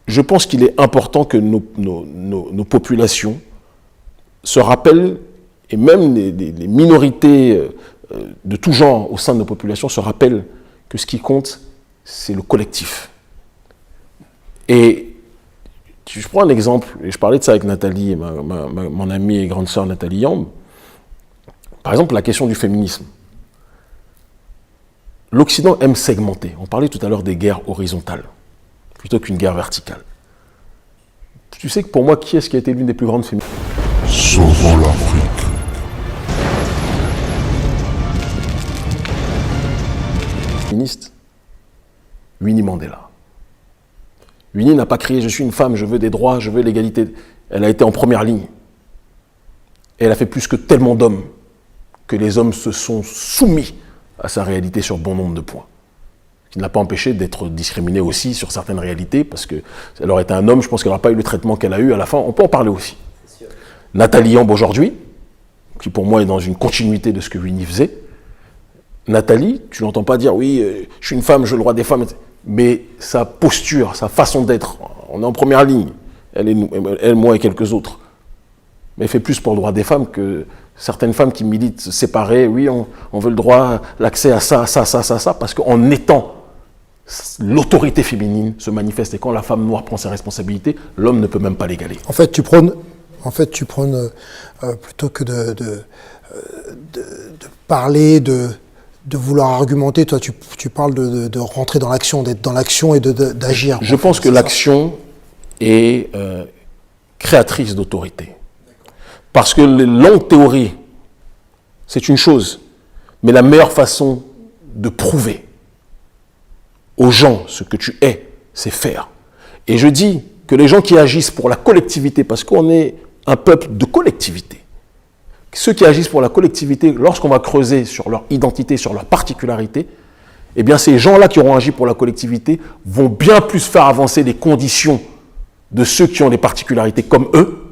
je pense qu'il est important que nos populations se rappellent, et même les minorités de tout genre au sein de nos populations se rappellent que ce qui compte, c'est le collectif. Et je prends un exemple, et je parlais de ça avec Nathalie, mon amie et grande sœur Nathalie Yamb. Par exemple, la question du féminisme. L'Occident aime segmenter. On parlait tout à l'heure des guerres horizontales, plutôt qu'une guerre verticale. Tu sais que pour moi, qui est-ce qui a été l'une des plus grandes féministes ? Sauvons l'Afrique. Féministe, Winnie Mandela. Winnie n'a pas crié « je suis une femme, je veux des droits, je veux l'égalité ». Elle a été en première ligne. Et elle a fait plus que tellement d'hommes que les hommes se sont soumis à sa réalité sur bon nombre de points. Ce qui ne l'a pas empêché d'être discriminée aussi sur certaines réalités, parce que si elle aurait été un homme, je pense qu'elle n'aurait pas eu le traitement qu'elle a eu à la fin. On peut en parler aussi. Nathalie Yamb aujourd'hui, qui pour moi est dans une continuité de ce que Winnie faisait. Nathalie, tu n'entends pas dire « oui, je suis une femme, je veux le droit des femmes », mais sa posture, sa façon d'être, on est en première ligne, elle, moi et quelques autres, mais elle fait plus pour le droit des femmes que certaines femmes qui militent séparées, oui, on veut le droit, l'accès à ça, parce qu'en étant l'autorité féminine se manifeste, et quand la femme noire prend ses responsabilités, l'homme ne peut même pas l'égaler. En fait, tu prônes plutôt que de parler, de vouloir argumenter, toi tu parles de rentrer dans l'action, d'être dans l'action et d'agir. Je pense que l'action est créatrice d'autorité. Parce que les longues théories, c'est une chose, mais la meilleure façon de prouver aux gens ce que tu es, c'est faire. Et je dis que les gens qui agissent pour la collectivité, parce qu'on est un peuple de collectivité, ceux qui agissent pour la collectivité, lorsqu'on va creuser sur leur identité, sur leur particularité, eh bien ces gens-là qui auront agi pour la collectivité vont bien plus faire avancer les conditions de ceux qui ont des particularités comme eux,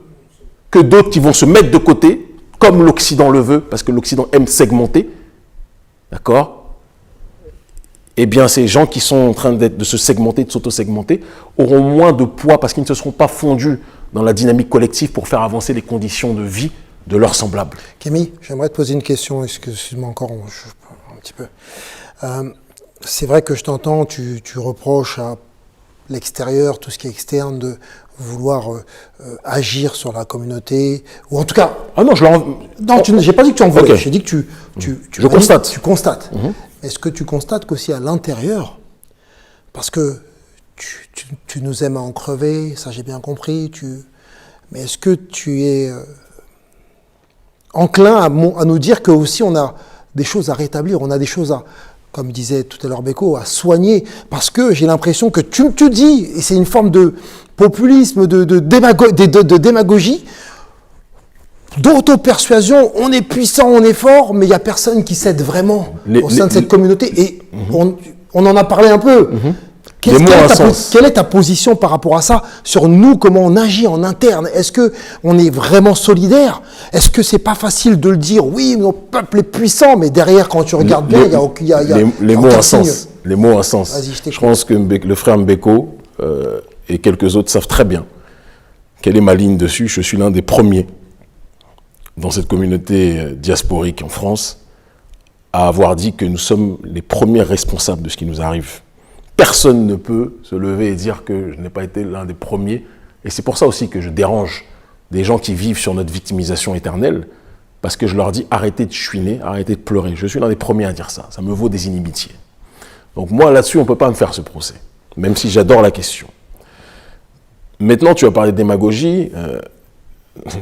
que d'autres qui vont se mettre de côté, comme l'Occident le veut, parce que l'Occident aime segmenter, d'accord ? Eh bien, ces gens qui sont en train de se segmenter, de s'auto-segmenter, auront moins de poids parce qu'ils ne se seront pas fondus dans la dynamique collective pour faire avancer les conditions de vie de leurs semblables. Camille, j'aimerais te poser une question, excuse-moi encore un petit peu. C'est vrai que je t'entends, tu reproches à l'extérieur, tout ce qui est externe, de vouloir agir sur la communauté, ou en tout cas... Ah non, j'ai pas dit que tu en voulais, okay. J'ai dit que je constate. Tu constates. Mm-hmm. Est-ce que tu constates qu'aussi à l'intérieur, parce que tu nous aimes à en crever, ça j'ai bien compris, mais est-ce que tu es enclin à nous dire que aussi on a des choses à rétablir, on a des choses à, comme disait tout à l'heure Beko, à soigner, parce que j'ai l'impression que tu dis, et c'est une forme de populisme, de démagogie, d'auto-persuasion, on est puissant, on est fort, mais il n'y a personne qui s'aide vraiment au sein de cette communauté, et on en a parlé un peu. Quelle est ta position par rapport à ça, sur nous, comment on agit en interne? Est-ce qu'on est vraiment solidaire? Est-ce que c'est pas facile de le dire? Oui, notre peuple est puissant, mais derrière, quand tu regardes bien, il y a aucun les mots à sens. Les mots à sens. Vas-y, je pense que le frère Mbeko et quelques autres savent très bien quelle est ma ligne dessus. Je suis l'un des premiers dans cette communauté diasporique en France à avoir dit que nous sommes les premiers responsables de ce qui nous arrive. Personne ne peut se lever et dire que je n'ai pas été l'un des premiers. Et c'est pour ça aussi que je dérange des gens qui vivent sur notre victimisation éternelle, parce que je leur dis arrêtez de chouiner, arrêtez de pleurer. Je suis l'un des premiers à dire ça. Ça me vaut des inimitiés. Donc moi, là-dessus, on ne peut pas me faire ce procès, même si j'adore la question. Maintenant, tu as parlé de démagogie.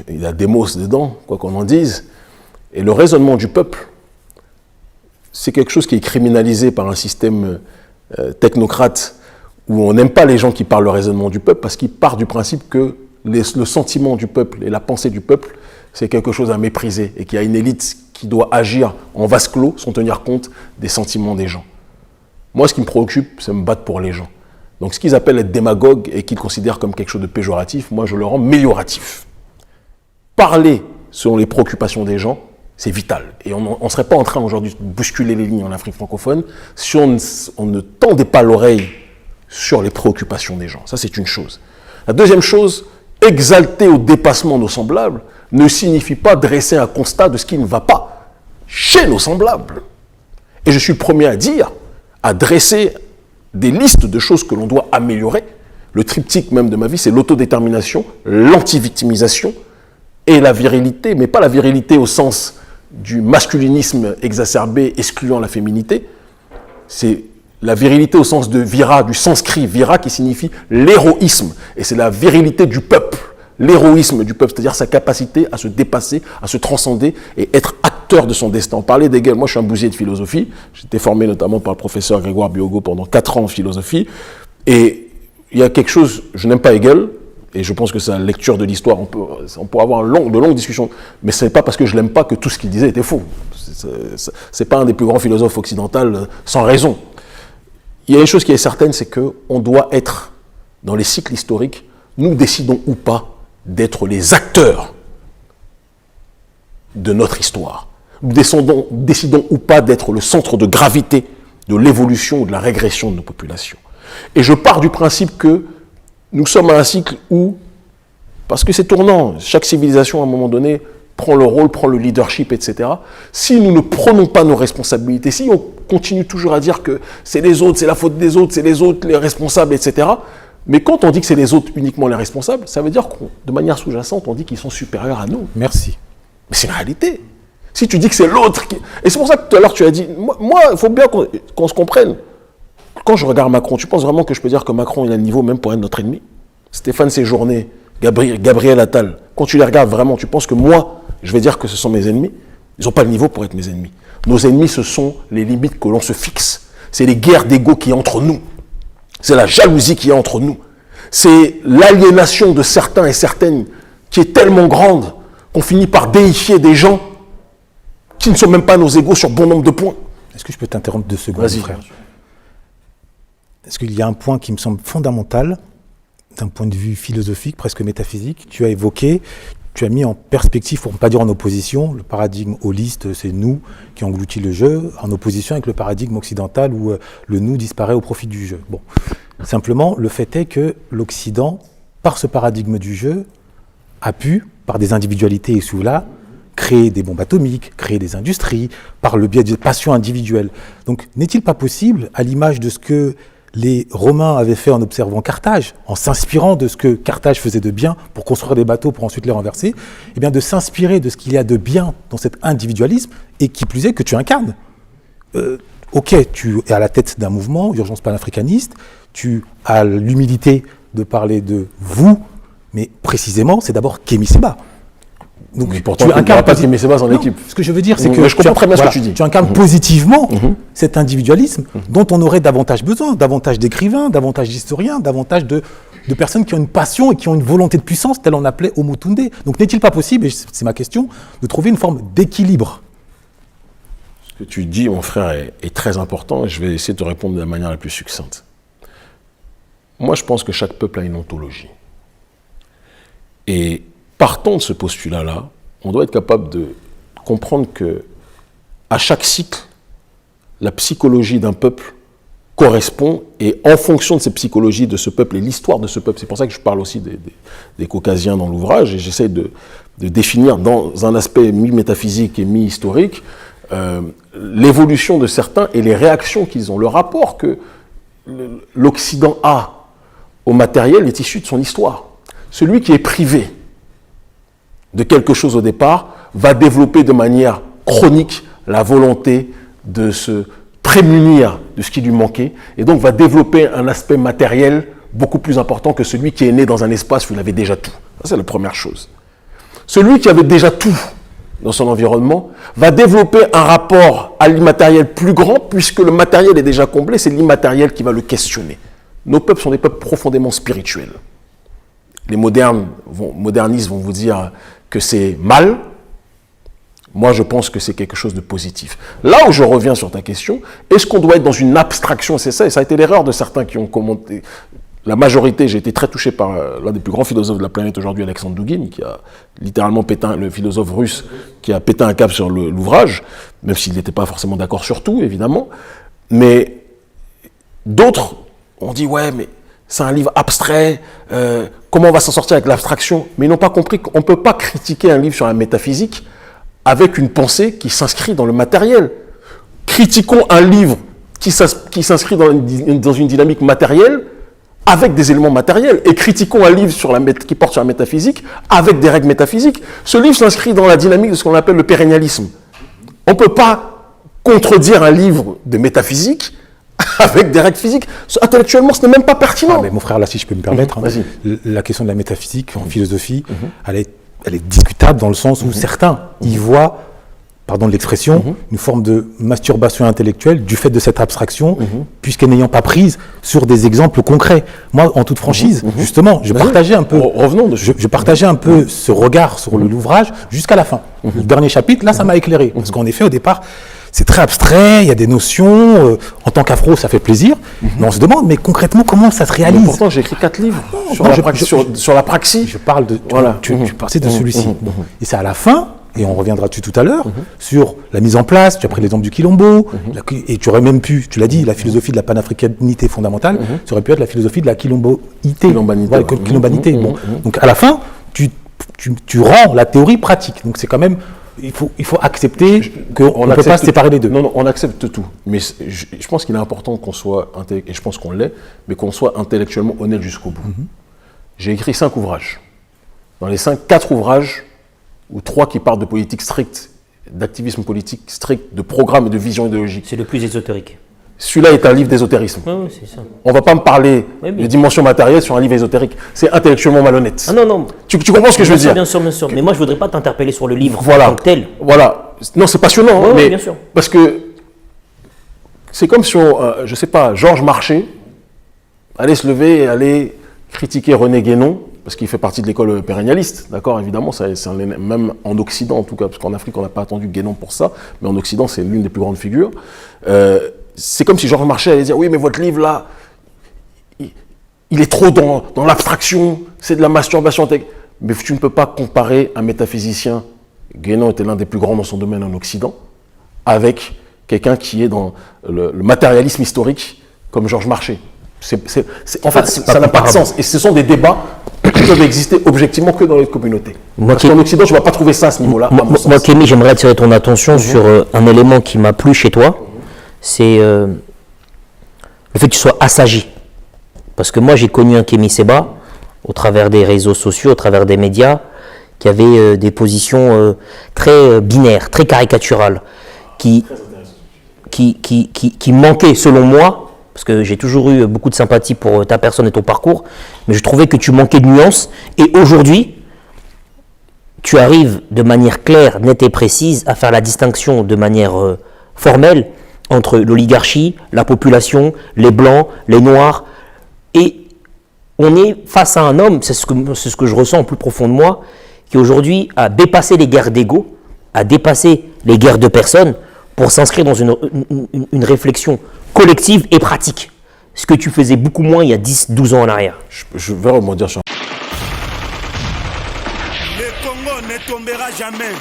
Il y a des mots dedans, quoi qu'on en dise. Et le raisonnement du peuple, c'est quelque chose qui est criminalisé par un système technocrate où on n'aime pas les gens qui parlent le raisonnement du peuple parce qu'ils partent du principe que le sentiment du peuple et la pensée du peuple, c'est quelque chose à mépriser et qu'il y a une élite qui doit agir en vase clos sans tenir compte des sentiments des gens. Moi, ce qui me préoccupe, c'est me battre pour les gens. Donc ce qu'ils appellent être démagogue et qu'ils considèrent comme quelque chose de péjoratif, moi je le rends mélioratif. Parler selon les préoccupations des gens, c'est vital. Et on ne serait pas en train aujourd'hui de bousculer les lignes en Afrique francophone si on ne tendait pas l'oreille sur les préoccupations des gens. Ça, c'est une chose. La deuxième chose, exalter au dépassement nos semblables ne signifie pas dresser un constat de ce qui ne va pas chez nos semblables. Et je suis le premier à dire, à dresser des listes de choses que l'on doit améliorer. Le triptyque même de ma vie, c'est l'autodétermination, l'anti-victimisation et la virilité, mais pas la virilité au sens du masculinisme exacerbé excluant la féminité. C'est la virilité au sens de vira, du sanskrit vira qui signifie l'héroïsme. Et c'est la virilité du peuple, l'héroïsme du peuple, c'est-à-dire sa capacité à se dépasser, à se transcender et être acteur de son destin. On parlait d'Hegel, moi je suis un bousier de philosophie, j'étais formé notamment par le professeur Grégoire Biogo pendant 4 ans en philosophie, et il y a quelque chose, je n'aime pas Hegel, et je pense que c'est la lecture de l'histoire, on peut avoir de longues discussions, mais ce n'est pas parce que je l'aime pas que tout ce qu'il disait était faux. C'est pas un des plus grands philosophes occidentaux sans raison. Il y a une chose qui est certaine, c'est qu'on doit être, dans les cycles historiques, nous décidons ou pas d'être les acteurs de notre histoire. Nous décidons ou pas d'être le centre de gravité de l'évolution ou de la régression de nos populations. Et je pars du principe que nous sommes à un cycle où, parce que c'est tournant, chaque civilisation à un moment donné prend le rôle, prend le leadership, etc. Si nous ne prenons pas nos responsabilités, si on continue toujours à dire que c'est les autres, c'est la faute des autres, c'est les autres les responsables, etc. Mais quand on dit que c'est les autres uniquement les responsables, ça veut dire que de manière sous-jacente, on dit qu'ils sont supérieurs à nous. Merci. Mais c'est une réalité. Si tu dis que c'est l'autre qui... Et c'est pour ça que tout à l'heure tu as dit, moi il faut bien qu'on se comprenne. Quand je regarde Macron, tu penses vraiment que je peux dire que Macron il a le niveau même pour être notre ennemi? Stéphane Séjourné, Gabriel Attal, quand tu les regardes vraiment, tu penses que moi, je vais dire que ce sont mes ennemis? Ils n'ont pas le niveau pour être mes ennemis. Nos ennemis, ce sont les limites que l'on se fixe. C'est les guerres d'ego qui y a entre nous. C'est la jalousie qui y a entre nous. C'est l'aliénation de certains et certaines qui est tellement grande qu'on finit par déifier des gens qui ne sont même pas nos égaux sur bon nombre de points. Est-ce que je peux t'interrompre 2 secondes, frère? Est-ce qu'il y a un point qui me semble fondamental, d'un point de vue philosophique, presque métaphysique? Tu as évoqué, tu as mis en perspective, pour ne pas dire en opposition, le paradigme holiste, c'est nous qui engloutit le jeu, en opposition avec le paradigme occidental où le nous disparaît au profit du jeu. Bon, simplement, le fait est que l'Occident, par ce paradigme du jeu, a pu, par des individualités issues là, créer des bombes atomiques, créer des industries, par le biais de passions individuelles. Donc, n'est-il pas possible, à l'image de ce que les Romains avaient fait en observant Carthage, en s'inspirant de ce que Carthage faisait de bien pour construire des bateaux pour ensuite les renverser, eh bien de s'inspirer de ce qu'il y a de bien dans cet individualisme et qui plus est que tu incarnes. Ok, tu es à la tête d'un mouvement, Urgence panafricaniste, tu as l'humilité de parler de vous, mais précisément, c'est d'abord Kémy Séba. Donc, mais pourtant, tu incarnes pas Kémy Séba dans l'équipe. Ce que je veux dire, c'est que je comprends très bien ce que tu dis. Tu incarnes positivement cet individualisme dont on aurait davantage besoin, davantage d'écrivains, davantage d'historiens, davantage de personnes qui ont une passion et qui ont une volonté de puissance, telle on appelait Homo Tunde. Donc n'est-il pas possible, et c'est ma question, de trouver une forme d'équilibre? Ce que tu dis, mon frère, est très important et je vais essayer de te répondre de la manière la plus succincte. Moi, je pense que chaque peuple a une ontologie. Et partant de ce postulat-là, on doit être capable de comprendre que à chaque cycle, la psychologie d'un peuple correspond et en fonction de cette psychologie de ce peuple et l'histoire de ce peuple, c'est pour ça que je parle aussi des Caucasiens dans l'ouvrage et j'essaie de définir dans un aspect mi-métaphysique et mi-historique l'évolution de certains et les réactions qu'ils ont, le rapport que l'Occident a au matériel est issu de son histoire. Celui qui est privé de quelque chose au départ va développer de manière chronique la volonté de se prémunir de ce qui lui manquait et donc va développer un aspect matériel beaucoup plus important que celui qui est né dans un espace où il avait déjà tout. Ça, c'est la première chose. Celui qui avait déjà tout dans son environnement va développer un rapport à l'immatériel plus grand puisque le matériel est déjà comblé, c'est l'immatériel qui va le questionner. Nos peuples sont des peuples profondément spirituels. Les modernistes vont vous dire que c'est mal. Moi, je pense que c'est quelque chose de positif. Là où je reviens sur ta question, est-ce qu'on doit être dans une abstraction? C'est ça, et ça a été l'erreur de certains qui ont commenté. La majorité, j'ai été très touché par l'un des plus grands philosophes de la planète aujourd'hui, Alexandre Douguine, qui a littéralement pété, le philosophe russe, qui a pété un câble sur l'ouvrage, même s'il n'était pas forcément d'accord sur tout, évidemment. Mais d'autres ont dit, ouais, mais c'est un livre abstrait, comment on va s'en sortir avec l'abstraction? Mais ils n'ont pas compris qu'on ne peut pas critiquer un livre sur la métaphysique avec une pensée qui s'inscrit dans le matériel. Critiquons un livre qui s'inscrit dans une dynamique matérielle avec des éléments matériels, et critiquons un livre qui porte sur la métaphysique avec des règles métaphysiques. Ce livre s'inscrit dans la dynamique de ce qu'on appelle le pérennialisme. On ne peut pas contredire un livre de métaphysique avec des règles physiques. Intellectuellement, ce n'est même pas pertinent. Mais mon frère, là, si je peux me permettre, la question de la métaphysique en philosophie, elle est discutable dans le sens où certains y voient, pardon de l'expression, une forme de masturbation intellectuelle du fait de cette abstraction, puisqu'elle n'ayant pas prise sur des exemples concrets. Moi, en toute franchise, justement, je partageais un peu, je partageais un peu ce regard sur l'ouvrage jusqu'à la fin. Le dernier chapitre, là, ça m'a éclairé. Parce qu'en effet, au départ, c'est très abstrait, il y a des notions, en tant qu'afro, ça fait plaisir, mais on se demande, mais concrètement, comment ça se réalise? Mais pourtant, j'ai écrit 4 livres sur la praxis. Je parle de, tu parlais de celui-ci. Et c'est à la fin, et on reviendra dessus tout à l'heure, sur la mise en place, tu as pris l'exemple du Quilombo, et tu aurais même pu, tu l'as dit, la philosophie de la panafricanité fondamentale, ça aurait pu être la philosophie de la quilomboïté. Quilombanité. Bon. Donc à la fin, tu rends la théorie pratique. Donc c'est quand même, il faut accepter qu'on ne peut pas se séparer les deux. Non, on accepte tout. Mais je pense qu'il est important qu'on soit, et je pense qu'on l'est, mais qu'on soit intellectuellement honnête jusqu'au bout. J'ai écrit 5 ouvrages. Dans les 4 ouvrages, ou 3 qui parlent de politique stricte, d'activisme politique strict, de programme et de vision idéologique. C'est le plus ésotérique. Celui-là est un livre d'ésotérisme. Oui, c'est ça. On ne va pas me parler de dimension matérielle sur un livre ésotérique. C'est intellectuellement malhonnête. Ah non. Tu comprends ce que je veux dire? Bien sûr. Mais moi, je ne voudrais pas t'interpeller sur le livre en tant que tel. Voilà. Non, c'est passionnant. Mais bien sûr. Parce que c'est comme si, je ne sais pas, Georges Marchais allait se lever et allait critiquer René Guénon, parce qu'il fait partie de l'école pérennialiste, d'accord, évidemment, même en Occident en tout cas, parce qu'en Afrique on n'a pas attendu Guénon pour ça, mais en Occident c'est l'une des plus grandes figures. C'est comme si Georges Marchais allait dire, oui mais votre livre là, il est trop dans l'abstraction, c'est de la masturbation. Mais tu ne peux pas comparer un métaphysicien, Guénon était l'un des plus grands dans son domaine en Occident, avec quelqu'un qui est dans le matérialisme historique comme Georges Marchais. En fait, ça n'a pas de sens. Et ce sont des débats qui peuvent exister objectivement que dans les communautés. Parce qu'en Occident, tu ne vas pas trouver ça à ce niveau-là. Moi, Kémy, j'aimerais attirer ton attention sur un élément qui m'a plu chez toi. C'est le fait que tu sois assagi. Parce que moi, j'ai connu un Kémy Séba, au travers des réseaux sociaux, au travers des médias, qui avait des positions très binaires, très caricaturales, qui manquaient, selon moi, parce que j'ai toujours eu beaucoup de sympathie pour ta personne et ton parcours, mais je trouvais que tu manquais de nuances. Et aujourd'hui, tu arrives de manière claire, nette et précise à faire la distinction de manière formelle entre l'oligarchie, la population, les blancs, les noirs. Et on est face à un homme, c'est ce que je ressens au plus profond de moi, qui aujourd'hui a dépassé les guerres d'ego, a dépassé les guerres de personnes pour s'inscrire dans une réflexion collective et pratique. Ce que tu faisais beaucoup moins il y a 10-12 ans en arrière. Je vais rebondir sur... Le Congo ne tombera jamais.